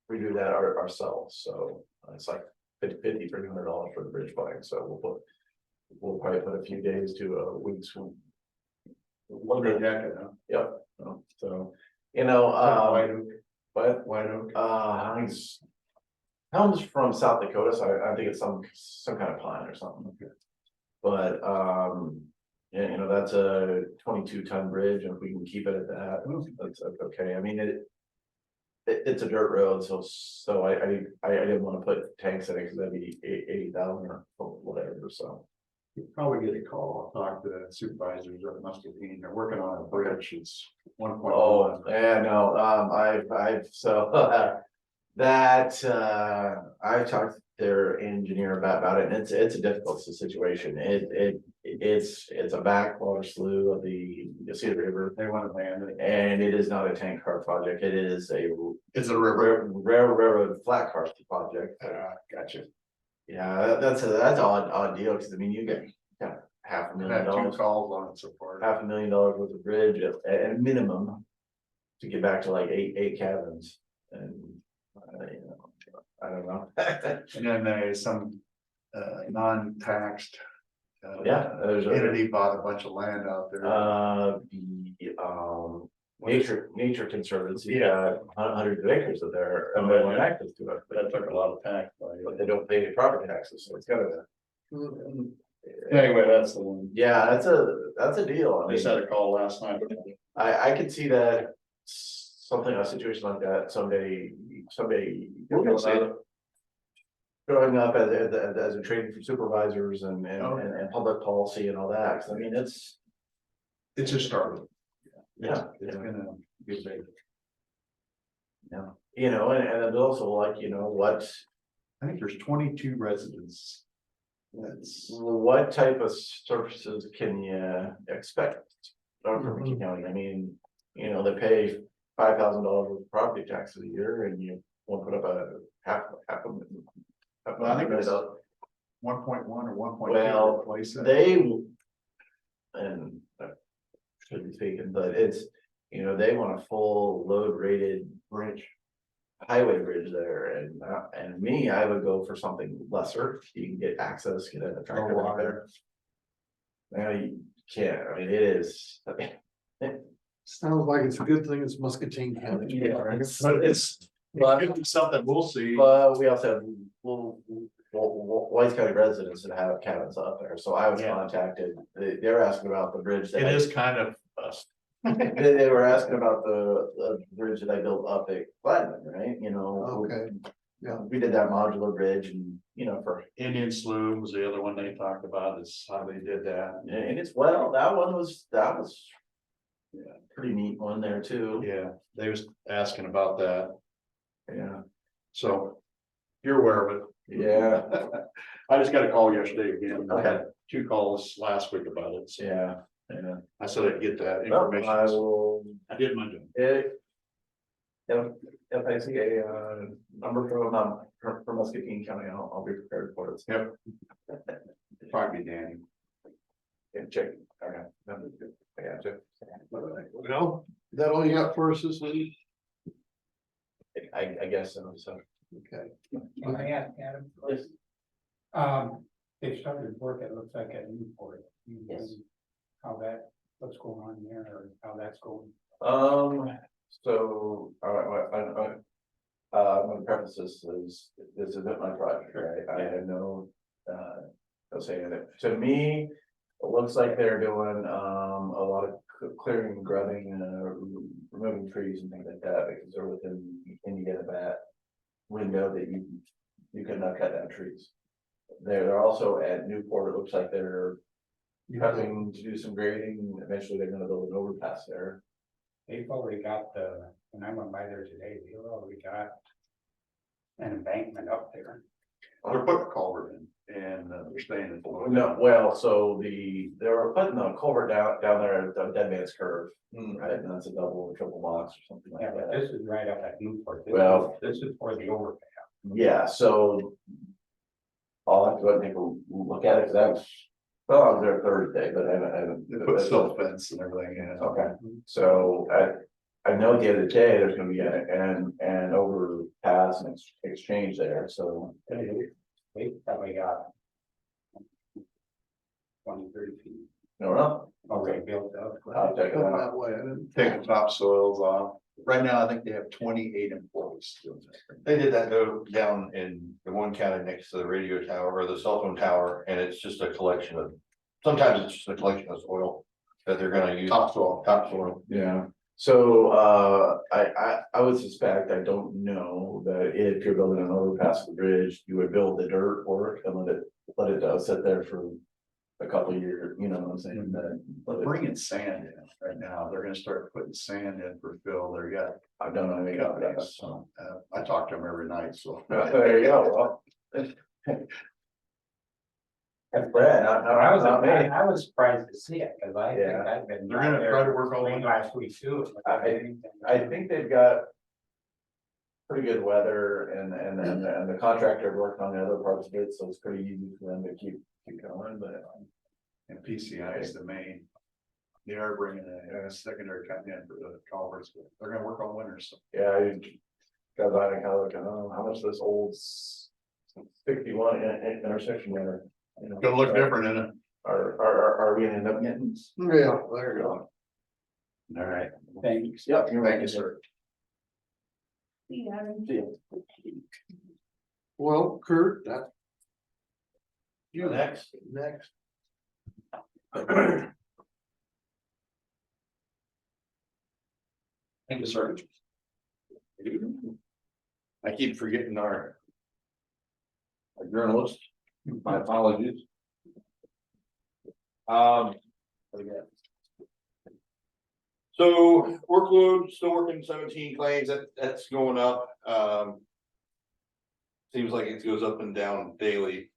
we do that ourselves, so it's like $300 for the bridge plank, so we'll probably put a few days to weeks. One big jacket, huh? Yep, so, you know, White oak. but, White oak. I think it's. Comes from South Dakota, so I think it's some kind of pine or something. But, Yeah, you know, that's a 22-ton bridge, and if we can keep it at that, that's okay, I mean, it's a dirt road, so I didn't wanna put tanks in it, cause that'd be 80,000 or whatever, so. You'll probably get a call. I'll talk to the supervisors at Muscatine. They're working on a bridge. It's 1.1. Oh, yeah, no, I've, so, I've talked to their engineer about it, and it's a difficult situation, it's a backwater slough of the Cedar River. They want to ban it. And it is not a tank car project, it is a It's a river. railroad flat car project. Gotcha. Yeah, that's an odd deal, cause I mean, you get half a I've million had 2 dollars, calls on it so far. $500,000 worth of bridge at minimum. To get back to like eight cabins and, you know, I don't know. And then there's some non-taxed. Yeah, there's Entity bought a bunch of land out there. Nature Conservancy, hundreds of acres of their, and they want access to it. That took a lot of tax. But they don't pay any property taxes, so it's kind of Anyway, that's the one. yeah, that's a deal. I I mean, just had a call last night. I could see that something, a situation like that someday. We're gonna see it. Growing up as a training for supervisors and Oh. public policy and all that, 'cause I mean, it's, It's just started. yeah, It's gonna get big. yeah. You know, and it's also like, you know, what I think there's 22 residents. That's. what type of services can you expect from McKean County? I mean, you know, they pay $5,000 of property taxes a year, and you won't put up a half a million. Well, I think it's 1.1 or 1.2. Well, replace that. they, and should be speaking, but it's, you know, they want a full load rated bridge. Highway bridge there, and me, I would go for something lesser, you can get access, get a tractor Oh, out there. Now you can't, I mean, it is. Sounds like it's a good thing it's Muscatine County. But it's, well, it'll be something we'll see. But we also have, White County residents that have cabins up there, so I was Yeah. contacted, they're asking about the bridge. It is kind of us. They were asking about the bridge that I built up at Gladman, right, you know. Okay, yeah. We did that modular bridge and, you know, for, Indian Slough was the other one they talked about, is how they did that. and it's, well, that was. Yeah, pretty neat one there too, Yeah, they was asking about that, yeah, so you're aware of it. yeah, I just got a call yesterday again. I Okay. had 2 calls last week about it, so yeah. I said I'd get that Well, I information. will, I did my job. if I see a number from Muscatine County, I'll be prepared for it. Yep. Probably Danny. And check, okay, that was good, yeah, check. Well, is that all you got for us this week? I guess so, so. Okay. Can I ask Adam? They started work, it looks like at Newport. Yes. How what's going on there, or how that's going? So, I'm gonna preface this isn't my project, right? I had no, no say in it. To me, it looks like they're doing, a lot of clearing, grubbing, removing trees and things like that, because they're within, you get that window that you can cut down trees. They're also at Newport, it looks like they're cutting to do some grading, eventually they're gonna build an overpass there. They've already got when I went by there today, they've already got an embankment up there. They're putting a culvert in and they're staying in. No, well, so they were putting the culvert down there at the Dead Man's Curve, right, and that's a double or triple box or something Yeah, like but that. this is right up at Newport. Well- This is for the overpass. Yeah, so. I'll have to go and take a look at it, cause I was there Thursday, but I haven't. They put silt fence and everything in. Okay, so I know the other day there's gonna be an overpass and exchange there, so. They probably got 20-30 feet No, no, already built up. I'll check it Come out. that way, I didn't. Take the topsoils off. Right now, I think they have 28 employees doing that. They did that though down in the one county next to the radio tower or the cell phone tower, and it's just a collection of sometimes it's just a collection of soil that they're gonna use. Topsoil. Yeah, so, I would suspect, I don't know, that if you're building an overpass the bridge, you would build the dirt work and let it sit there for a couple of years, you know what I'm saying, that. But bringing sand in right now, they're gonna start putting sand in for fill, they're got I've done any of that, companies, so, I talk to them every night, so. There you go, well. That's Brad, not me. I was surprised to see it, cause I think Yeah. I've been. They're gonna try to work all late winter. last week too. I think they've got. Pretty good weather and the contractor worked on the other parts of it, so it's pretty easy for them to keep going, but. And PCI is the main. They are bringing a secondary company in for the culverts, but they're gonna work all winter, so. Yeah, I got by and kind of looking, oh, how much this old 61 intersection there. You know, Gonna look different in it. Are we gonna end up getting? Yeah, there you go. All right. Thanks. Yep. Thank you, sir. See ya. Well, Kurt, that. You Next. next. Thank you, sir. I keep forgetting our journalist, my apologies. So workload, still working 17 claims, that's going up, seems like it goes up and down daily,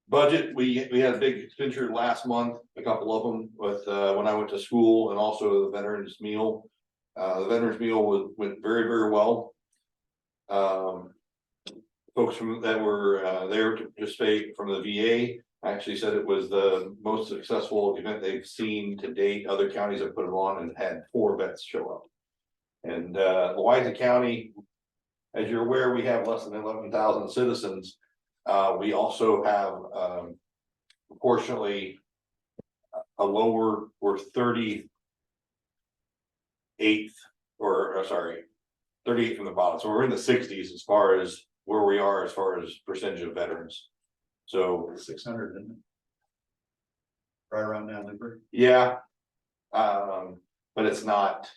budget, we had a big expenditure last month, a couple of them with, when I went to school and also the veterans meal. The veterans meal went very, very well. Folks from that were there to participate from the VA actually said it was the most successful event they've seen to date. Other counties have put it on and had 4 vets show up. And Louisa County, as you're aware, we have less than 11,000 citizens. We also have proportionately a lower or 38th, or sorry, 38 from the bottom. So we're in the 60s as far as where we are as far as percentage of veterans. So 600, isn't it? Right around that number. yeah, but it's not.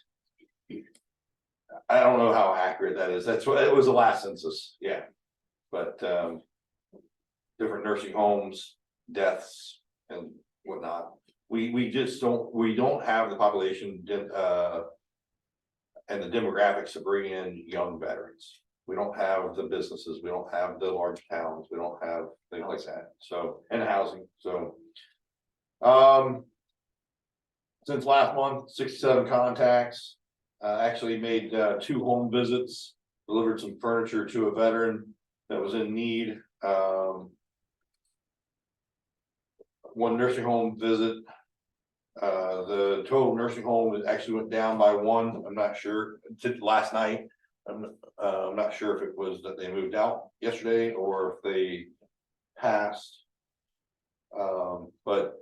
I don't know how accurate that is. That's what it was the last census, yeah. But different nursing homes, deaths and whatnot. We just don't have the population and the demographics to bring in young veterans. We don't have the businesses, we don't have the large towns, we don't have things like that. So, and housing, so. Since last month, 67 contacts, actually made 2 home visits, delivered some furniture to a veteran that was in need. 1 nursing home visit. The total nursing home actually went down by 1. I'm not sure, last night. I'm not sure if it was that they moved out yesterday or if they passed. But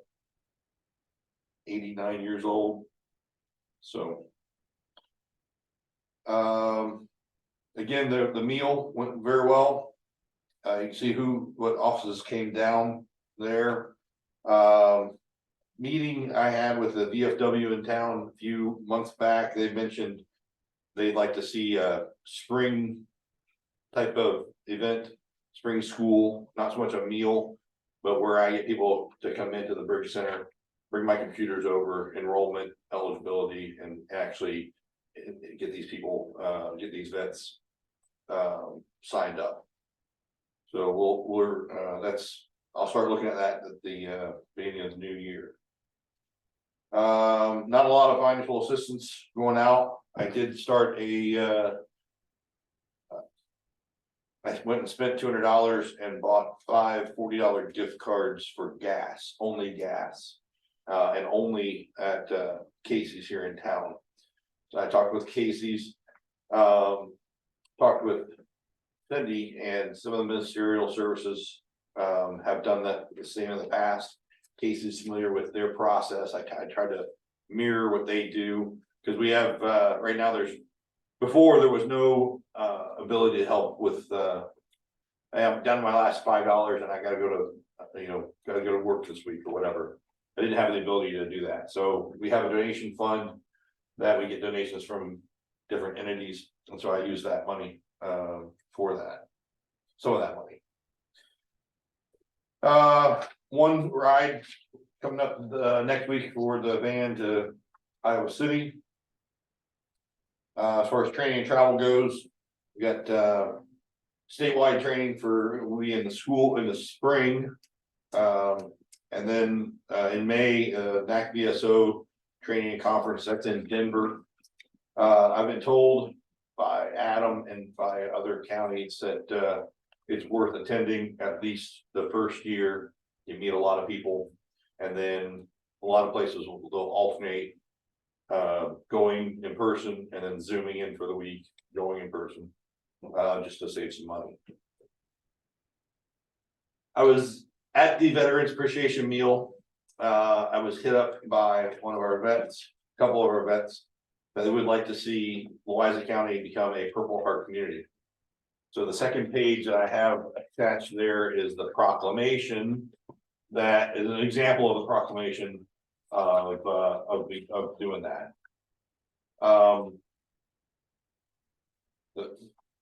89 years old. So. Again, the meal went very well. You can see what offices came down there. Meeting I had with the VFW in town a few months back, they mentioned they'd like to see a spring type of event, spring school, not so much a meal, but where I get people to come into the Bridge Center, bring my computers over, enrollment, eligibility, and actually get these people, get these vets signed up. So I'll start looking at that at the beginning of the new year. Not a lot of financial assistance going out. I did start I went and spent $200 and bought 5 $40 gift cards for gas, only gas, and only at Casey's here in town. So I talked with Casey's, talked with Cindy, and some of the ministerial services have done the same in the past. Casey's familiar with their process. I try to mirror what they do, because we have right now before there was no ability to help with I am down to my last $5 and I gotta go to, gotta go to work this week or whatever. I didn't have the ability to do that, so we have a donation fund that we get donations from different entities, and so I use that money, for that. Some of that money. One ride coming up the next week for the van to Iowa City. As far as training and travel goes, we got statewide training for we in the school in the spring. And then in May, NAC VSO training and conference, that's in Denver. I've been told by Adam and by other counties that it's worth attending at least the first year. You meet a lot of people, and then a lot of places they'll alternate going in person and then zooming in for the week, going in person, just to save some money. I was at the Veterans Appreciation Meal. I was hit up by one of our vets, a couple of our vets, that they would like to see Louisa County become a Purple Heart community. So the second page that I have attached there is the proclamation. That is an example of the proclamation of doing that.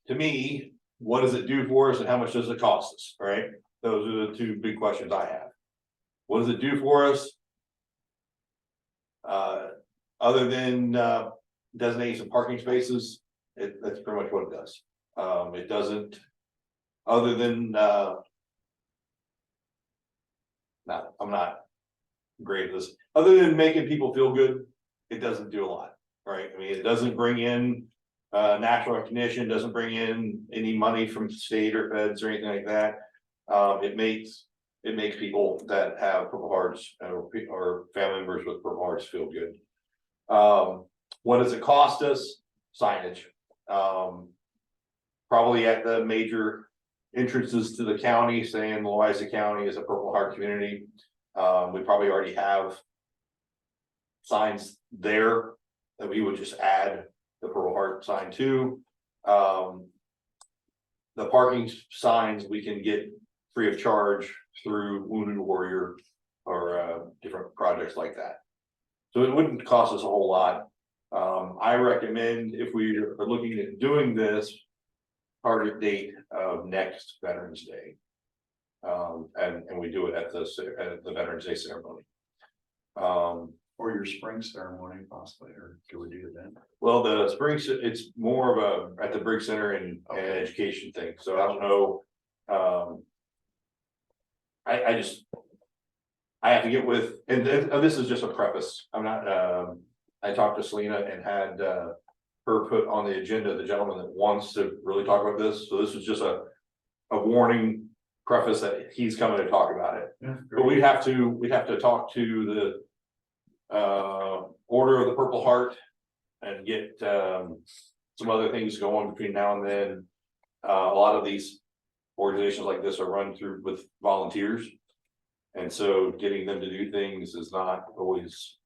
To me, what does it do for us and how much does it cost us, right? Those are the two big questions I have. What does it do for us? Other than designating some parking spaces, that's pretty much what it does. It doesn't, other than I'm not great at this. Other than making people feel good, it doesn't do a lot, right? I mean, it doesn't bring in national recognition, doesn't bring in any money from state or feds or anything like that. It makes people that have Purple Hearts or family members with Purple Hearts feel good. What does it cost us? Signage. Probably at the major entrances to the county, saying Louisa County is a Purple Heart community. We probably already have signs there that we would just add the Purple Heart sign to. The parking signs we can get free of charge through Wounded Warrior or different projects like that. So it wouldn't cost us a whole lot. I recommend if we are looking at doing this, target date of next Veterans Day. And we do it at the Veterans Day ceremony. Or your spring ceremony possibly, or do we do it then? Well, the spring, it's more of a at the Briggs Center and education thing, so I don't know. I have to get with, and this is just a preface. I'm not, I talked to Selena and had her put on the agenda the gentleman that wants to really talk about this. So this is just a warning preface that he's coming to talk about it. Yeah, but we'd have to talk to the Order of the Purple Heart and get some other things going between now and then. A lot of these organizations like this are run through with volunteers, and so getting them to do things is not always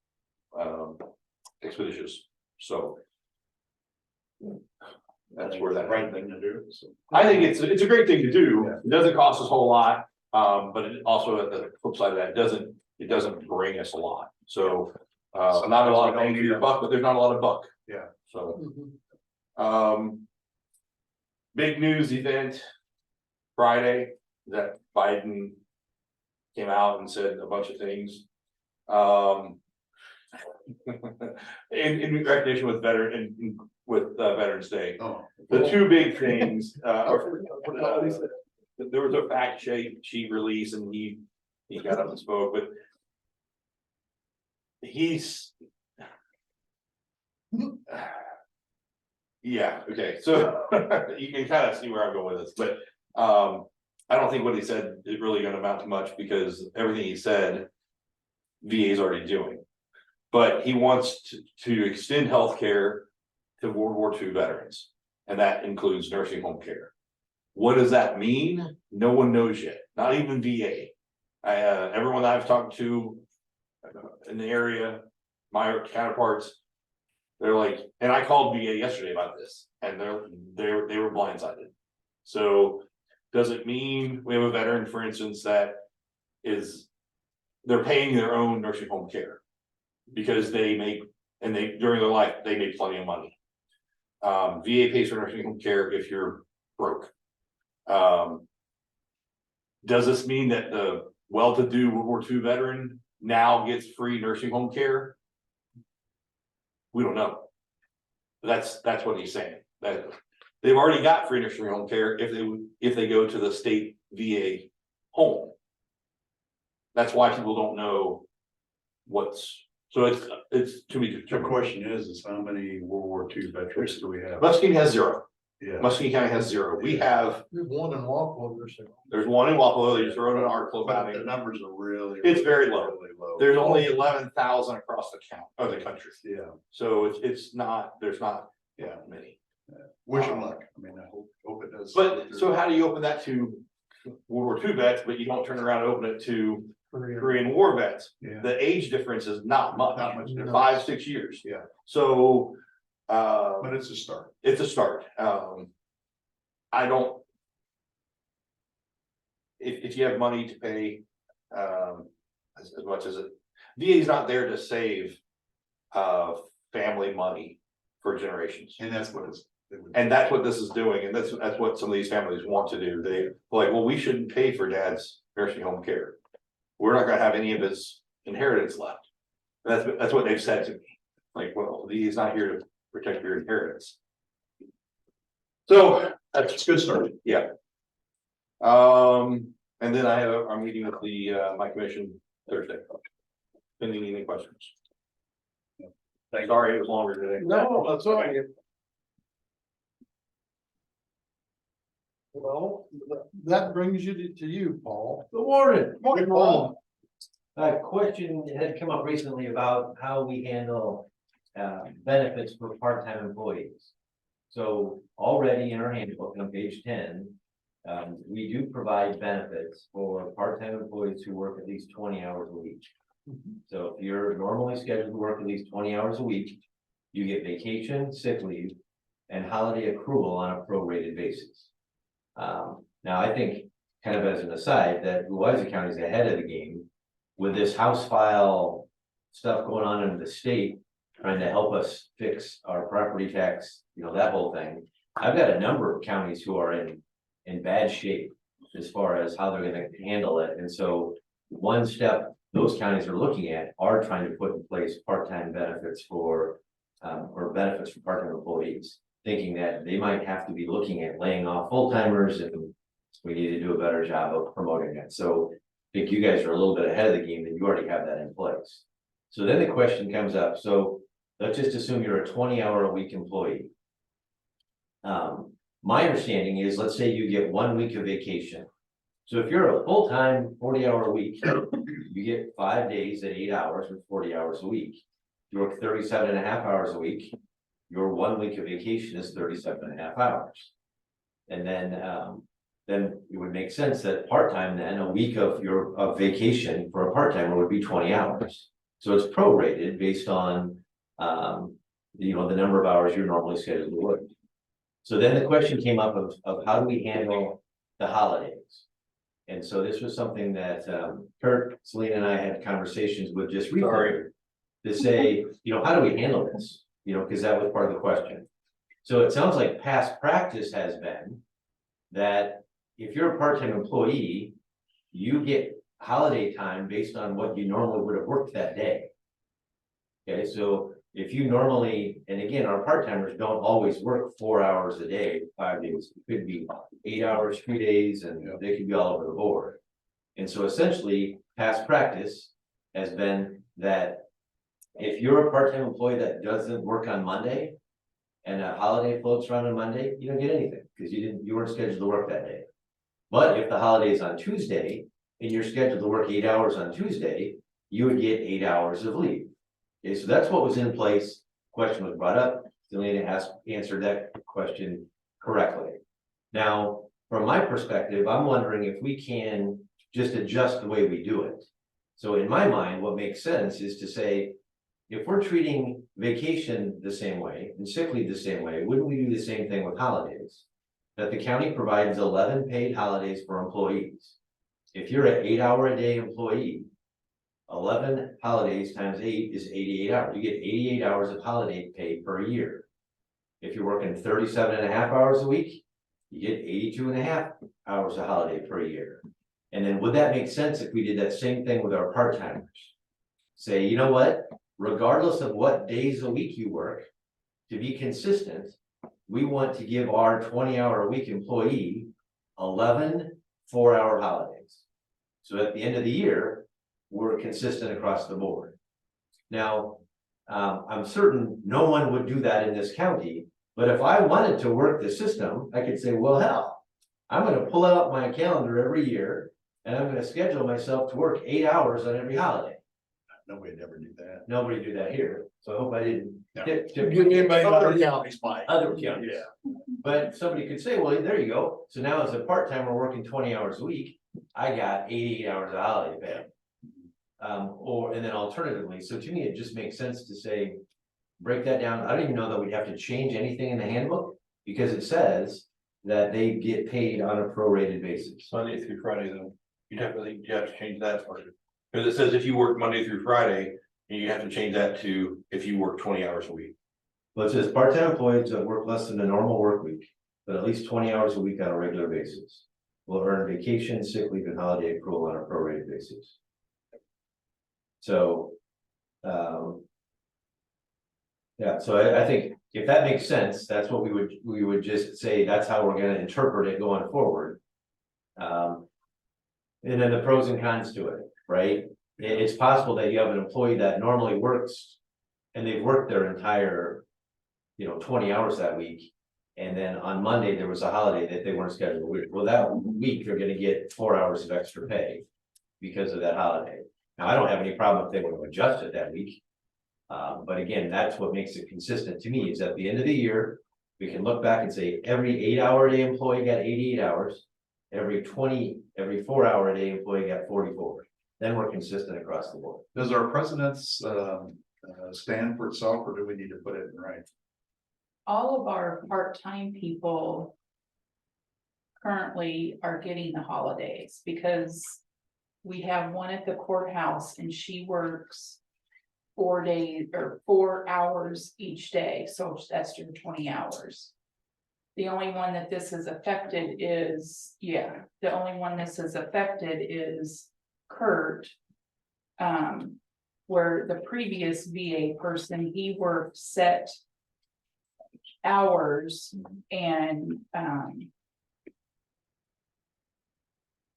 expeditious. So that's where that right thing to do. So. I think it's a great thing to do. Yeah. It doesn't cost us a whole lot, but it also at the flip side of that it doesn't bring us a lot. So not a lot of bang for your buck, but there's not a lot of buck. Yeah. So big news event Friday that Biden came out and said a bunch of things. In recognition with Veterans Day. Oh. The two big things there was a fact sheet release and he got up and spoke, but he's yeah, okay, so you can kind of see where I'm going with this, but I don't think what he said is really going to amount to much because everything he said VA is already doing. But he wants to extend healthcare to World War II veterans, and that includes nursing home care. What does that mean? No one knows yet, not even VA. Everyone that I've talked to in the area, my counterparts, they're like, and I called VA yesterday about this, and they were blindsided. So Does it mean we have a veteran, for instance, that is, they're paying their own nursing home care? Because they make, and they, during their life, they make plenty of money. VA pays for nursing home care if you're broke. Does this mean that the well-to-do World War II veteran now gets free nursing home care? We don't know. That's what he's saying, that they've already got free nursing home care if they go to the state VA home. That's why people don't know what's, so it's to me. The question is how many World War II veterans do we have? Muscatine has 0. Yeah. Muscatine County has 0. We have, There's one in Walpole, there's one in Wapello, they just wrote an article about But the it. numbers are really. It's very low. really low. There's only 11,000 across the the country. Yeah, So it's not, there's not, many. wish them luck. I mean, I hope it does. But so how do you open that to World War II vets, but you don't turn around and open it to Korean War vets? Yeah. The age difference is not much, Not much difference. 5-6 years. Yeah. So, But it's a start. it's a start. I don't. If you have money to pay, as much as it, VA is not there to save, family money for generations. And that's what it's. And that's what this is doing, and that's what some of these families want to do. They're like, well, we shouldn't pay for dad's nursing home care. We're not gonna have any of his inheritance left. That's what they've said to me. Like, well, he's not here to protect your inheritance. So that's a good start, yeah. And then I have a meeting with the my commission Thursday. Any questions? Sorry, it was longer today. No, that's all right. Well, that brings you to you, Paul. Good morning. Morning, Paul. A question had come up recently about how we handle benefits for part-time employees. So already in our handbook on page 10, we do provide benefits for part-time employees who work at least 20 hours a week. So if you're normally scheduled to work at least 20 hours a week, you get vacation, sick leave, and holiday accrual on a prorated basis. Now I think, kind of as an aside, that Louisa County is ahead of the game with this House file stuff going on in the state, trying to help us fix our property tax, that whole thing. I've got a number of counties who are in bad shape as far as how they're gonna handle it. And so one step those counties are looking at are trying to put in place part-time benefits or benefits for part-time employees, thinking that they might have to be looking at laying off full-timers, and we need to do a better job of promoting it. So I think you guys are a little bit ahead of the game, and you already have that in place. So then the question comes up, so let's just assume you're a 20-hour-a-week employee. My understanding is, let's say you get 1 week of vacation. So if you're a full-time 40-hour week, you get 5 days at 8 hours with 40 hours a week. You work 37 and a half hours a week. Your 1 week of vacation is 37 and a half hours. And then it would make sense that part-time, then a week of vacation for a part-timer would be 20 hours. So it's prorated based on, the number of hours you're normally scheduled to work. So then the question came up of how do we handle the holidays? And so this was something that, Kurt, Selena and I had conversations with just recently to say, how do we handle this? Because that was part of the question. So it sounds like past practice has been that if you're a part-time employee, you get holiday time based on what you normally would have worked that day. Okay, so if you normally, and again, our part-timers don't always work 4 hours a day, 5 days, it could be 8 hours, 3 days, and they could be all over the board. And so essentially, past practice has been that if you're a part-time employee that doesn't work on Monday and a holiday floats around on Monday, you don't get anything because you weren't scheduled to work that day. But if the holiday is on Tuesday and you're scheduled to work 8 hours on Tuesday, you would get 8 hours of leave. Okay, so that's what was in place. Question was brought up. Selena answered that question correctly. Now, from my perspective, I'm wondering if we can just adjust the way we do it. So in my mind, what makes sense is to say, if we're treating vacation the same way and sick leave the same way, wouldn't we do the same thing with holidays? that the county provides 11 paid holidays for employees. If you're an 8-hour-a-day employee, 11 holidays times 8 is 88 hours. You get 88 hours of holiday pay per year. If you're working 37.5 hours a week, you get 82.5 hours of holiday per year. And then would that make sense if we did that same thing with our part-timers? Say, you know what, regardless of what days a week you work, to be consistent, we want to give our 20-hour-a-week employee 11 4-hour holidays. So at the end of the year, we're consistent across the board. Now, I'm certain no one would do that in this county, but if I wanted to work the system, I could say, well, hell, I'm gonna pull out my calendar every year and I'm gonna schedule myself to work 8 hours on every holiday. Nobody'd ever do that. Nobody do that here, so I hope I didn't. No. Other counties might. counties. Yeah. But somebody could say, well, there you go, so now as a part-timer working 20 hours a week, I got 88 hours of holiday pay. And then alternatively, so to me, it just makes sense to say, break that down. I don't even know that we'd have to change anything in the handbook, because it says that they get paid on a prorated basis. Monday through Friday, though, you have to change that part. Because it says if you work Monday through Friday, you have to change that to if you work 20 hours a week. Well, it says part-time employees that work less than a normal work week, but at least 20 hours a week on a regular basis, will earn vacation, sick leave, and holiday accrual on a prorated basis. So, yeah, so I think if that makes sense, that's what we would just say, that's how we're gonna interpret it going forward. And then the pros and cons to it, right? It's possible that you have an employee that normally works and they've worked their entire, 20 hours that week. And then on Monday, there was a holiday that they weren't scheduled. Well, that week, they're gonna get 4 hours of extra pay because of that holiday. Now, I don't have any problem if they want to adjust it that week. But again, that's what makes it consistent to me, is at the end of the year, we can look back and say every 8-hour-a-day employee got 88 hours. Every 4-hour-a-day employee got 44. Then we're consistent across the board. Does our precedence stand for itself, or do we need to put it in right? All of our part-time people currently are getting the holidays, because we have one at the courthouse and she works 4 days or 4 hours each day, so that's your 20 hours. The only one that this is affected is, the only one this is affected is Kurt. Where the previous VA person, he worked set hours, and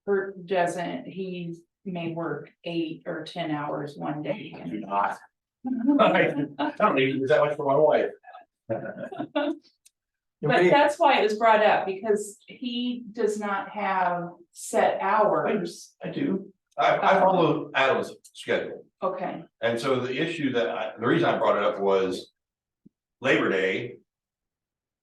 Kurt doesn't, he may work 8 or 10 hours one day. I do not. I don't even do that much for my wife. But that's why it was brought up, because he does not have set hours. I do. I follow Adam's schedule. Okay, And so the issue the reason I brought it up was Labor Day.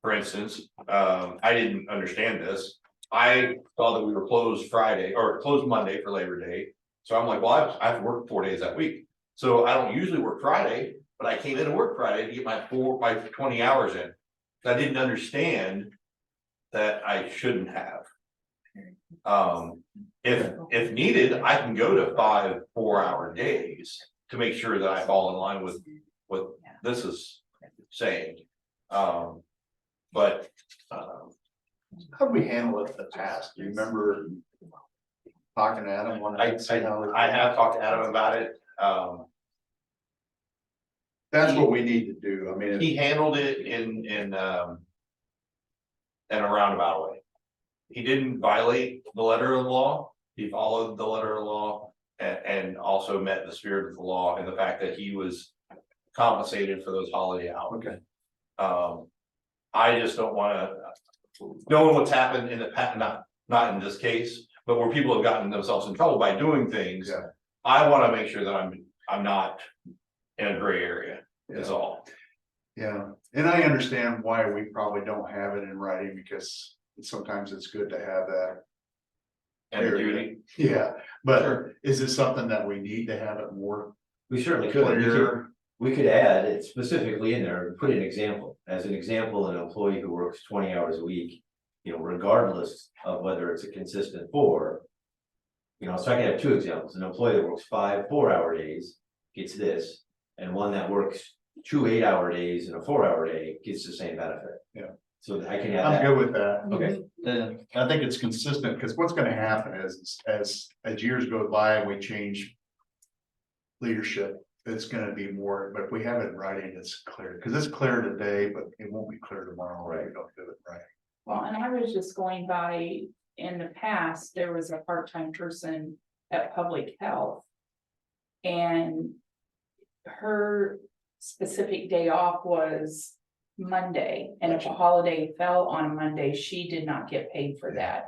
For instance, I didn't understand this. I saw that we were closed Friday or closed Monday for Labor Day. So I'm like, well, I have to work 4 days that week. So I don't usually work Friday, but I came in to work Friday to get my 20 hours in. I didn't understand that I shouldn't have. If needed, I can go to 5 4-hour days to make sure that I fall in line with what this is saying. But How do we handle it in the past? Do you remember talking to Adam one I night? have talked to Adam about it. That's what we need to do. I mean, He handled it in a roundabout way. He didn't violate the letter of the law. He followed the letter of the law and also met the spirit of the law and the fact that he was compensated for those holiday hours. okay. I just don't wanna, knowing what's happened in the past, not in this case, but where people have gotten themselves in trouble by doing things. Yeah. I wanna make sure that I'm not in a gray area, is all. Yeah, and I understand why we probably don't have it in writing, because sometimes it's good to have that. And duty. Yeah, but Sure. is it something that we need to have it more We certainly could. clear? We could add it specifically in there, put an example. As an example, an employee who works 20 hours a week You know, regardless of whether it's a consistent 4. You know, so I can have 2 examples, an employee that works 5 4-hour days gets this, and one that works 2 8-hour days and a 4-hour day gets the same benefit. Yeah. So I can have I'm that. good with that. Okay. And I think it's consistent, because what's gonna happen is, as years go by and we change leadership, it's gonna be more, but if we have it in writing, it's clear, because it's clear today, but it won't be clear tomorrow, right? We don't do it right. Well, and I was just going by, in the past, there was a part-time person at public health. And her specific day off was Monday, and if a holiday fell on a Monday, she did not get paid for that.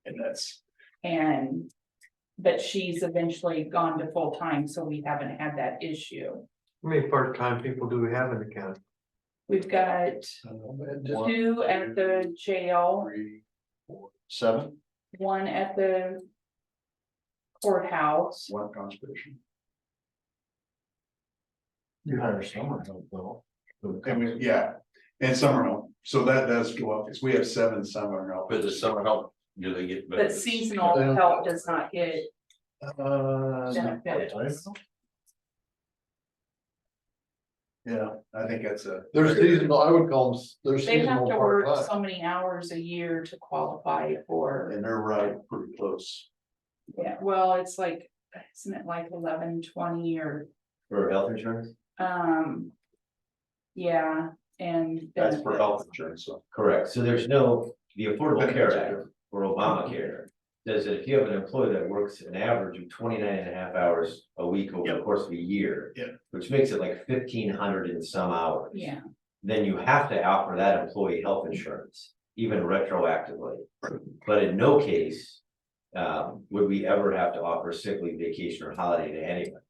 And that's, But she's eventually gone to full-time, so we haven't had that issue. How many part-time people do we have in the county? We've got 2 at the jail, 3, 4, 7, 1 at the courthouse. 1 conservation. You hire someone, though. I mean, yeah, and summer help, so that does go up, because we have 7 summer help. But the summer help, do they get? But benefits? seasonal help does not get Benefits. benefits. Yeah, I think that's a. They're seasonal, I would call them, they're They have seasonal to work part-time. so many hours a year to qualify for, And they're right, pretty close. yeah, well, it's like, isn't it like 11, 20 or, For health insurance? yeah, and. That's for benefits. health insurance, so. Correct, so there's no, the Affordable Benefits Care are Act different. or Obamacare says that if you have an employee that works an average of 29.5 hours a week over the Yep. course of a year. Yep. Which makes it like 1,500 and some hours. Yeah, Then you have to offer that employee health insurance, even retroactively. But in no case would we ever have to offer sick leave, vacation, or holiday to anyone.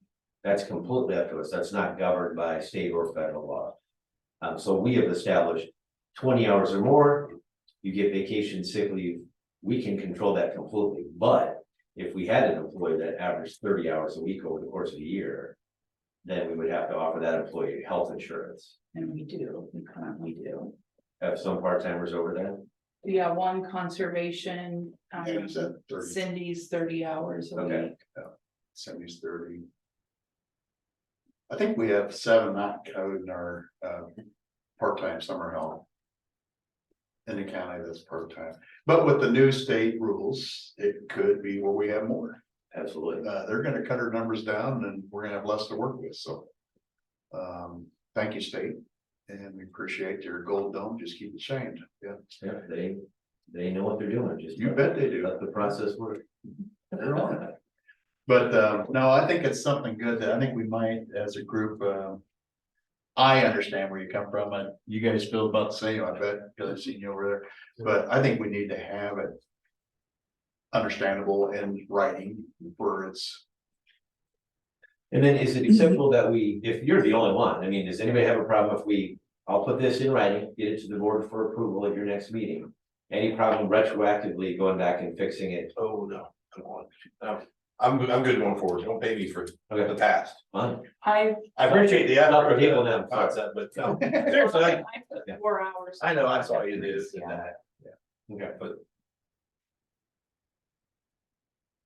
That's completely up to us. That's not governed by state or federal law. So we have established 20 hours or more, you get vacation, sick leave, we can control that completely. But if we had an employee that averaged 30 hours a week over the course of a year, then we would have to offer that employee health insurance. and we currently do. Have some part-timers over that? We got 1 conservation, And is that 30, Cindy's 30 hours a Okay. week. 70's 30? I think we have 7 not counting our part-time summer help. In the county that's part-time, but with the new state rules, it could be where we have more. Absolutely. They're gonna cut our numbers down and we're gonna have less to work with, so. Thank you, state, and we appreciate your gold dome, just keep it shamed, yeah. Yeah, they know what they're doing, just. You bet they do. Let the process work. They're on it. But no, I think it's something good that I think we might, as a group, I understand where you come from, and you guys feel about the same, I bet, because I've seen you over there, but I think we need to have it. Understandable in writing where it's, And then is it acceptable that we, if you're the only one, I mean, does anybody have a problem if I'll put this in writing, get it to the board for approval at your next meeting? Any problem retroactively going back and fixing it? Oh, no, come on. I'm good going forward. Don't pay me for Okay. the past. Fine. I I appreciate the Not effort. for people now. But no, seriously, I put 4 hours. I know, I saw you did it in Yeah. that. Okay. But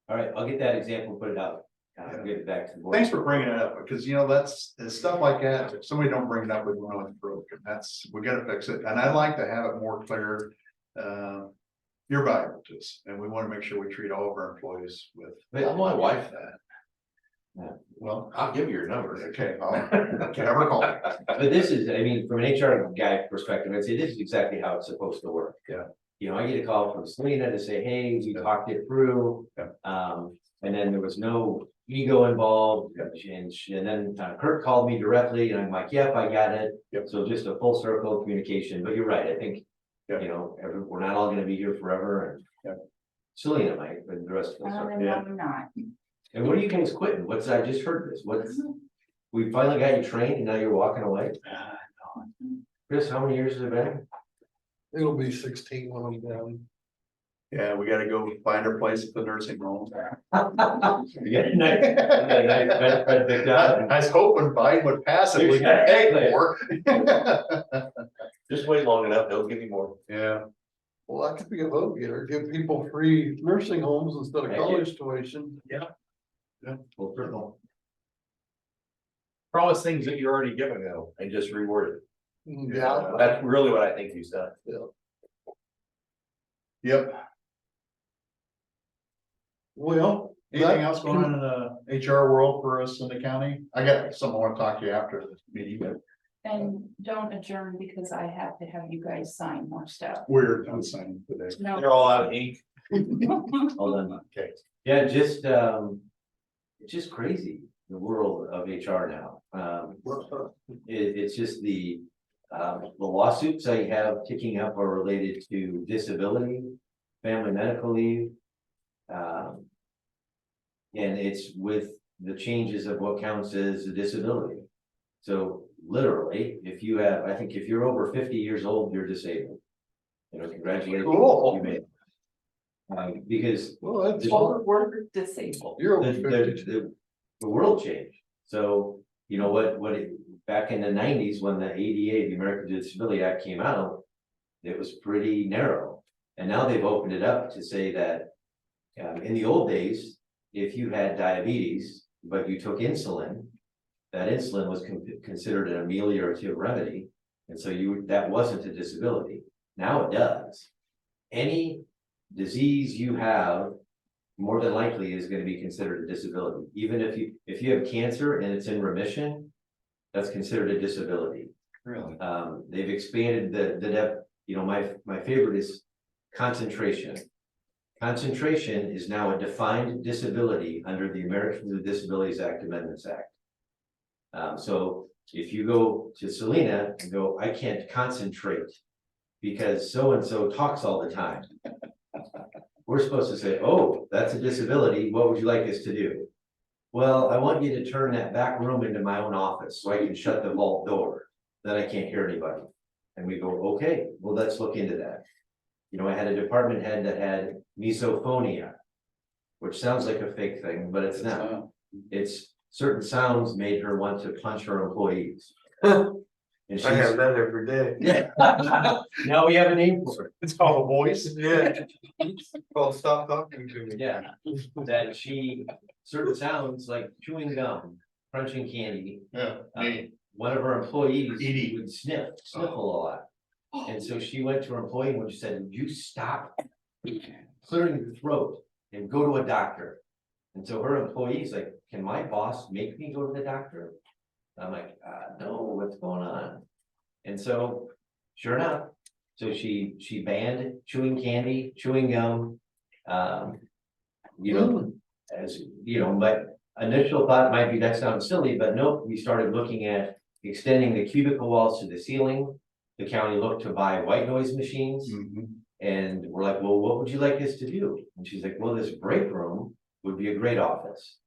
All right, I'll get that example, put it out. Get it back to the board. thanks for bringing it up, because you know, that's stuff like that, if somebody don't bring it up, we know it's broken, we gotta fix it, and I'd like to have it more clear. You're valuable to us, and we wanna make sure we treat all of our employees with. tell my wife that. Well, I'll give you your number. okay, I'll have her call. But this is, I mean, from an HR guy perspective, I'd say this is exactly how it's supposed to work. Yeah. You know, I get a call from Selena to say, hey, we talked it through. Yeah. And then there was no ego involved. Yeah. And then Kurt called me directly and I'm like, yep, I got it. Yep. So just a full circle of communication, but you're right, I think. Yeah. You know, we're not all gonna be here forever and. Yeah. Selena might, but the rest of us are. Yeah. I'm not. And what are you guys quitting? I just heard this, we finally got you trained and now you're walking away? Chris, how many years has it been? It'll be 16 when I'm done. Yeah, we gotta go find our place at the nursing home. You got a nice benefit picked up. I was hoping Biden would pass it, we could pay more. Just wait long enough, they'll give you more. Yeah, Well, that could be a vote getter, give people free nursing homes instead of Heck yeah. college tuition. Full circle. Promise things that you're already giving though, and just reword it. Yeah. That's really what I think he's done. Yep. Well. Anything else going on in the HR world for us in the county? I got something I want to talk to you after the meeting, but And don't adjourn because I have to have you guys sign more stuff. we're done signing today. No. They're all out of ink. All done. Okay. Yeah, it's just crazy, the world of HR now. It's just the lawsuits I have ticking up are related to disability, family medical leave. And it's with the changes of what counts as a disability. So literally, if you have, I think if you're over 50 years old, you're disabled. You know, congratulations. Cool. You made it. Because Well, that's. Or we're disabled. You're over the, 50. the world changed. So, you know, back in the 90s, when the ADA, the American Disability Act came out, it was pretty narrow. And now they've opened it up to say that in the old days, if you had diabetes, but you took insulin, that insulin was considered an ameliorative remedy. And so that wasn't a disability. Now it does. Any disease you have, more than likely is going to be considered a disability. Even if you have cancer and it's in remission, that's considered a disability. Really? They've expanded the depth. You know, my favorite is concentration. Concentration is now a defined disability under the Americans with Disabilities Act Amendments Act. So if you go to Selena and go, I can't concentrate because so-and-so talks all the time. We're supposed to say, oh, that's a disability. What would you like us to do? Well, I want you to turn that back room into my own office so I can shut the vault door. Then I can't hear anybody. And we go, okay, well, let's look into that. You know, I had a department head that had misophonia, which sounds like a fake thing, but it's not. It's certain sounds made her want to punch her employees. And I have she's, that every day. yeah. Now we have a name for it. It's called a voice. Yeah. Well, stop talking to me. Yeah, that certain sounds like chewing gum, crunching candy. Yeah. One of her employees Edie. would sniffle a lot. And so she went to her employee and she said, you stop clearing your throat and go to a doctor. And so her employee's like, can my boss make me go to the doctor? I'm like, no, what's going on? And so, sure enough, so she banned chewing candy, chewing gum. You know, as you know, but initial thought might be that sounds silly, but nope, we started looking at extending the cubicle walls to the ceiling. The county looked to buy white noise machines. And we're like, well, what would you like us to do? And she's like, well, this break room would be a great office.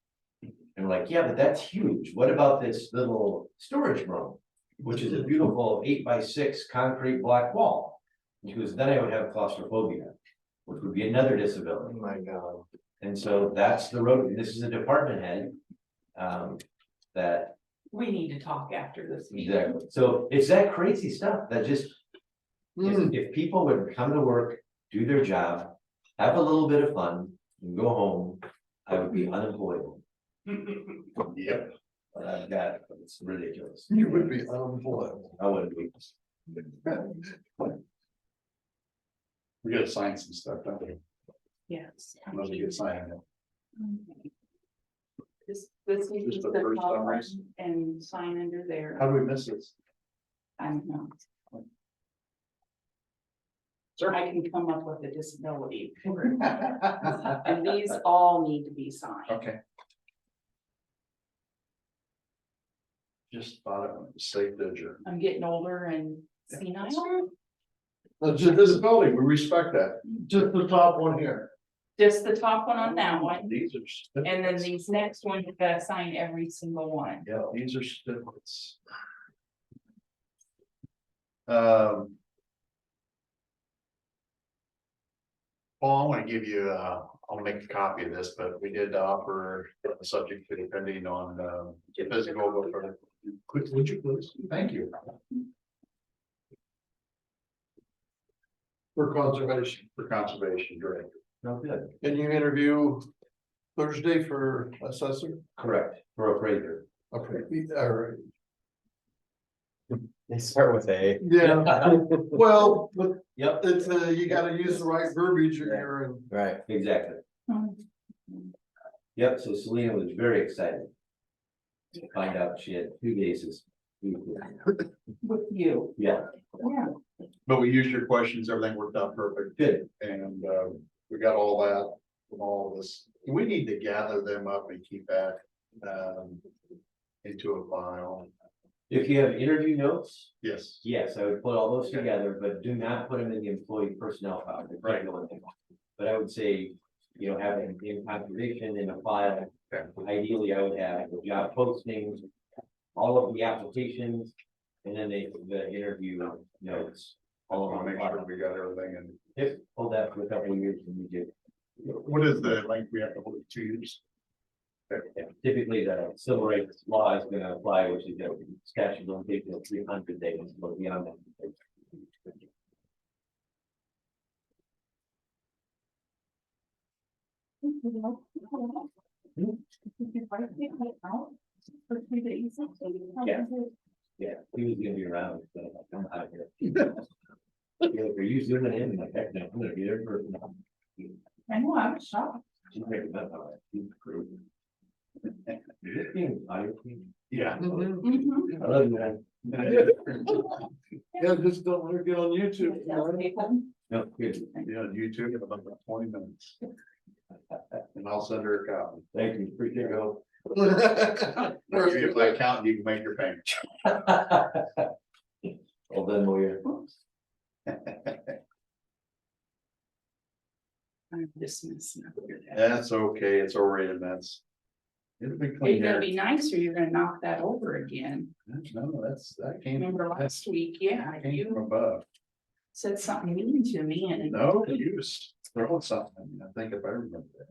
And we're like, yeah, but that's huge. What about this little storage room, which is a beautiful 8x6 concrete black wall? And she goes, then I would have claustrophobia, which would be another disability. Oh my God. And so that's the road. This is a department head. That We need to talk after this meeting. exactly. So it's that crazy stuff that just, if people would come to work, do their job, have a little bit of fun, and go home, I would be unemployable. Yep. But I've got, it's ridiculous. You would be unemployable. I wouldn't be. We gotta sign some stuff, don't we? Yes. Unless we get signed. This Just is the the first top summary. one and sign under there. How do we miss this? I don't know. Sir? I can come up with a disability. And these all need to be signed. Okay. Just thought it was safe to adjourn. I'm getting older and senile. That's a disability, we respect that. Just the top one here. Just the top one on that one. These are. And then these next ones, you gotta sign every single one. Yeah, these are certificates. Paul, I want to give you, I'll make a copy of this, but we did offer the subject to depending on, physical. Would you please? Thank you. For conservation. for conservation director. No, good. And you interview Thursday for assessor? Correct, for appraiser. Okay, all right. They start with A. Yeah, well, but Yep, it's, you gotta use the right verbiage or you're in. Right. exactly. Mhm. Yep, so Selena was very excited to find out she had 2 days this week. With you, Yeah, yeah. But we used your questions, everything worked out perfect. good. And we got all that from all of this. We need to gather them up and keep that into a file. If you have interview notes, Yes. yes, I would put all those together, but do not put them in the employee personnel file. They can't Right. go in there. But I would say, you know, have it in conservation in a file. Okay. Ideally, I would have the job postings, all of the applications, and then the interview notes. I All want on to the make sure file. we got everything and Yep, hold that for a couple of years and we get. what is the length we have to hold it 2 years? Typically, the civil rights law is gonna apply, which is a statute of limitation of 300 days, but beyond that. Yeah. Yeah, he was gonna be around, so I'm out of here. Yeah, are you zooming in? Like, heck, no, I'm gonna be there for. I know, I was shocked. She's making that all right. She's approved. Is this being audio? Yeah. Mhm. I love you, man. Yeah, just don't let her get on YouTube. No, good. Yeah, YouTube in about 20 minutes. And I'll send her a copy. Thank you, appreciate your help. Or if my accountant, you can make your payment. Well, then we're. I'm dismissing. That's okay, it's already a mess. It'll be Are you clean gonna here. be nice or you're gonna knock that over again? No, that came. Remember last week, yeah, That came you from above. said something mean to me and. No, you was throwing something, I think if I remember that.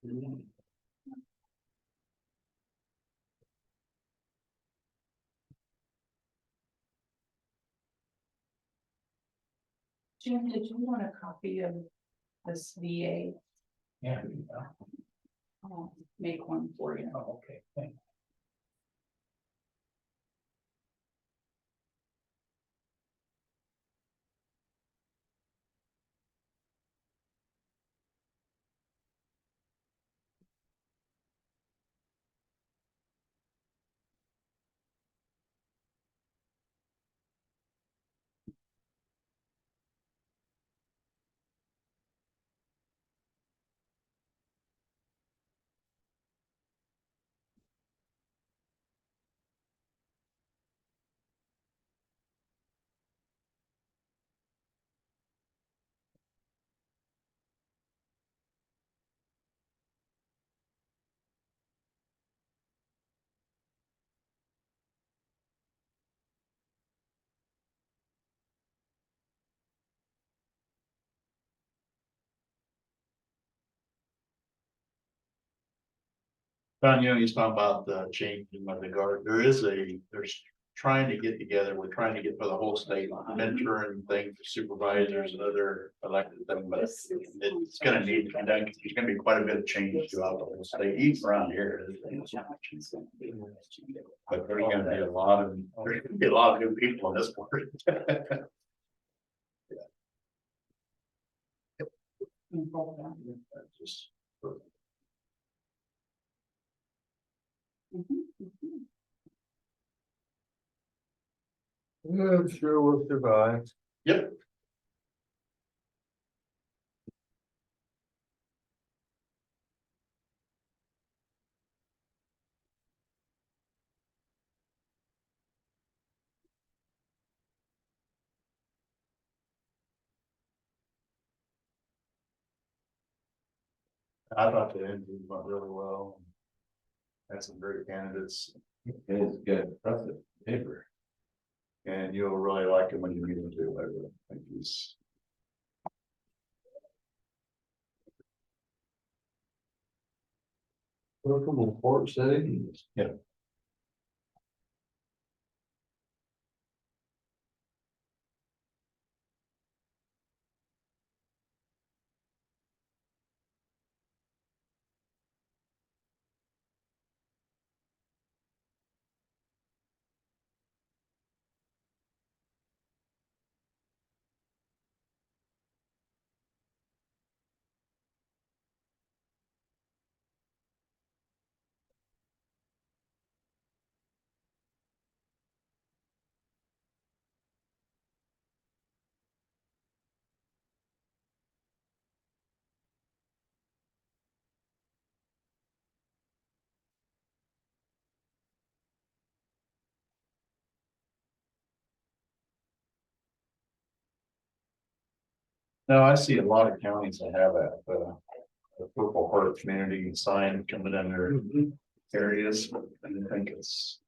Mhm. Jim, did you want a copy of this VA? Yeah. I'll make one for you. Oh, okay, thanks. Tanya, he's talking about the changing of the guard. There's trying to get together, we're trying to get for the whole state mentoring thing for supervisors and other elected them, but it's gonna need to be done, 'cause there's gonna be quite a bit of change throughout the whole state, even around here. But there's gonna be a lot of new people in this board. Just. I'm sure we'll survive. Yep. I thought the interview went really well. Had some great candidates, It is good, impressive paper. and you'll really like him when you meet him too. I really think he's. Welcome to Port City. Yeah. No, I see a lot of counties that have that, the Purple Heart community sign coming in their areas, and I think it's.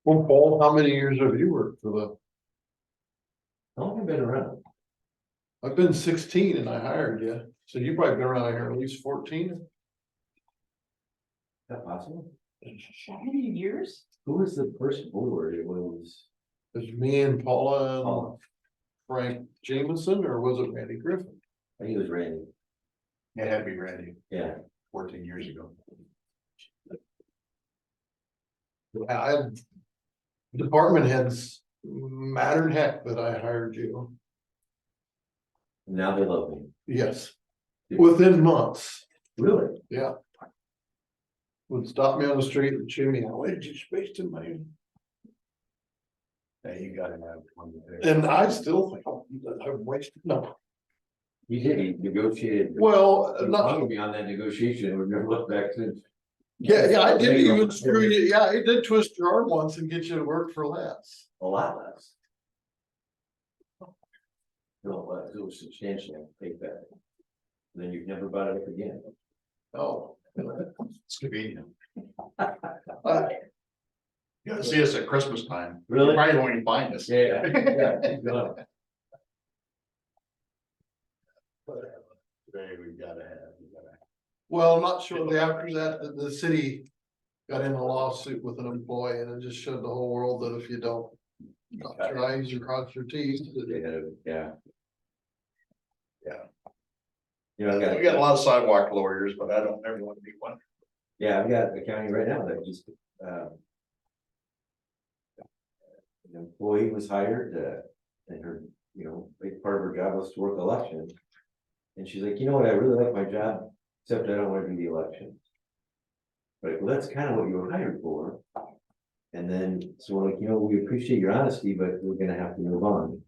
Well, Paul, how many years have you worked for the? How long have you been around? I've been 16 and I hired you, so you've probably been around here at least 14. Is that possible? That many years? Who was the first board? It was. It was me and Paula and Oh, Frank Jameson, or was it Randy Griffin? I think it was Randy. It had to be Randy Yeah. 14 years ago. I had department heads mattered heck that I hired you. Now they love me. Yes, within months. Really? Yeah. Would stop me on the street and chew me out. Why did you space in my? Yeah, you gotta have one there. And I still think, oh, I've wasted, no, You did, you negotiated. well, You not, hung me on that negotiation, we've never looked back since. yeah, I did even screw you, yeah, I did twist your arm once and get you to work for less. A lot less. No, it was substantial, take that. Then you've never brought it up again. Oh. It's convenient. You gotta see us at Christmas time. Really? You probably won't even find us. Yeah. Keep going. Today we gotta have, Well, not shortly after that, the city got in a lawsuit with an employee and it just showed the whole world that if you don't dot your i's or cross your t's. They had a- Yeah. Yeah. You know, I've we got a got, lot of sidewalk lawyers, but I don't ever want to be one. yeah, I've got a county right now that just, an employee was hired, and her, you know, big part of her job was to work elections. And she's like, you know what, I really like my job, except I don't want to do the elections. But well, that's kind of what you were hired for. And then, so we're like, you know, we appreciate your honesty, but we're gonna have to move on.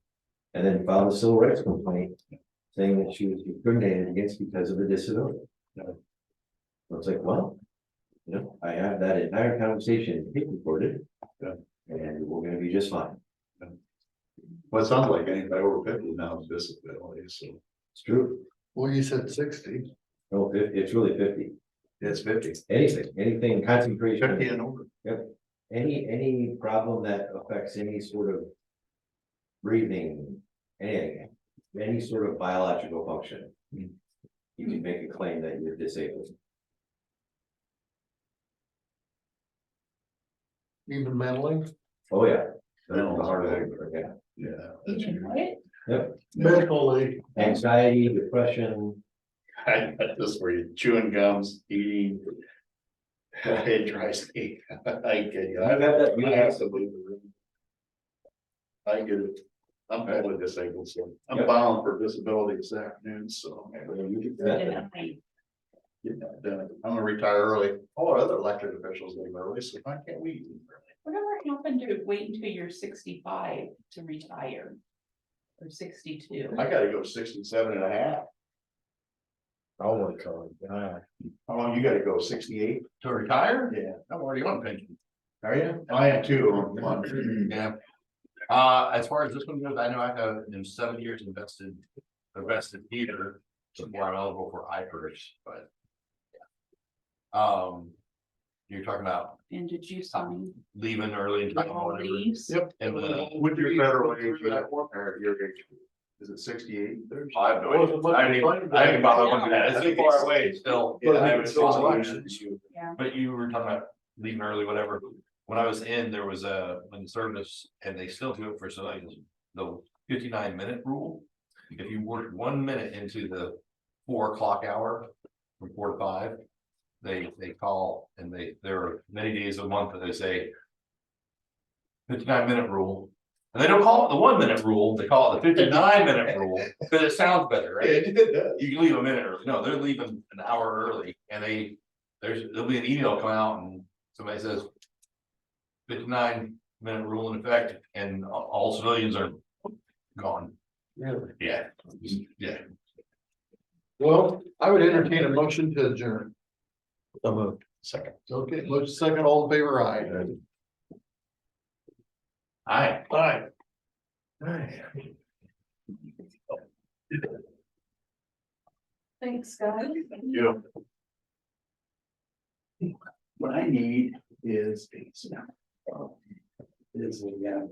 And then filed a civil rights complaint saying that she was discriminated against because of her disability. So it's like, well, you know, I have that entire conversation tape recorded. Yeah. And we're gonna be just fine. Well, it sounds like anybody over 50 now is disability, so It's true. Well, you said 60. No, it's really 50. it's 50. Anything concentration. 50 and over. Any problem that affects any sort of breathing, anything, any sort of biological function. You can make a claim that you're disabled. Even mentally, Oh, yeah. Mental The hard is labor, yeah. Yeah. That's Even huge. what? mentally, Anxiety, depression, I got this where you chewing gums, eating. It drives me. I get you. You have that- you I have- have to leave the room. I get it. I'm totally disabled, so I'm Yep. bound for disability this afternoon, so. Denied. Get that done. I'm gonna retire early. All our other elected officials leave early, so why can't we leave early? Whatever happened to wait until you're 65 to retire? Or 62? I gotta go 67 and a half. oh my God, yeah. How long you gotta go, 68 to retire? Yeah, I'm already on pension. Are you? I am too. Yeah. As far as this one goes, I know I have, 7 years invested either, before I'm eligible for IFRS, but. You're talking about And did you sign leaving early and. all leaves? Yep. And With your federal age, or your age, is it 68? I have no idea. I didn't bother looking at it, it's too far away still. But I I haven't think it's seen elections. Yeah. But you were talking about leaving early, whatever, when I was in, there was in service, and they still do it for civilians, the 59-minute rule. If you work 1 minute into the 4 o'clock hour, from 4 to 5, they call, and there are many days a month that they say 59-minute rule. And they don't call it the 1 minute rule, they call it the 59-minute rule, because it sounds better, right? You can leave a minute early. No, they're leaving an hour early, and there'll be an email come out and somebody says 59-minute rule in effect, and all civilians are gone. Really? Yeah, yeah. Well, I would entertain a motion to adjourn. So moved. Second. Okay, motion second, all in favor, aye. Aye. Aye. Thanks, guys. Yeah. What I need is. Is, yeah.